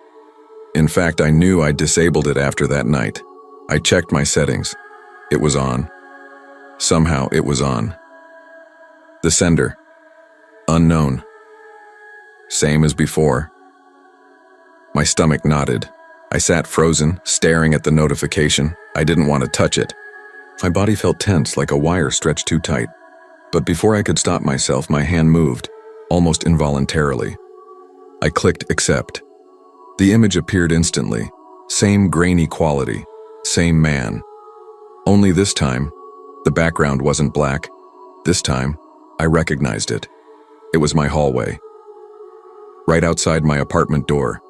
In fact, I knew I'd disabled it after that night. I checked my settings. It was on. Somehow it was on. The sender. Unknown. Same as before. My stomach knotted. I sat frozen, staring at the notification. I didn't want to touch it. My body felt tense, like a wire stretched too tight. But before I could stop myself, my hand moved, almost involuntarily. I clicked accept. The image appeared instantly. Same grainy quality. Same man. Only this time, the background wasn't black. This time, I recognized it. It was my hallway. Right outside my apartment door,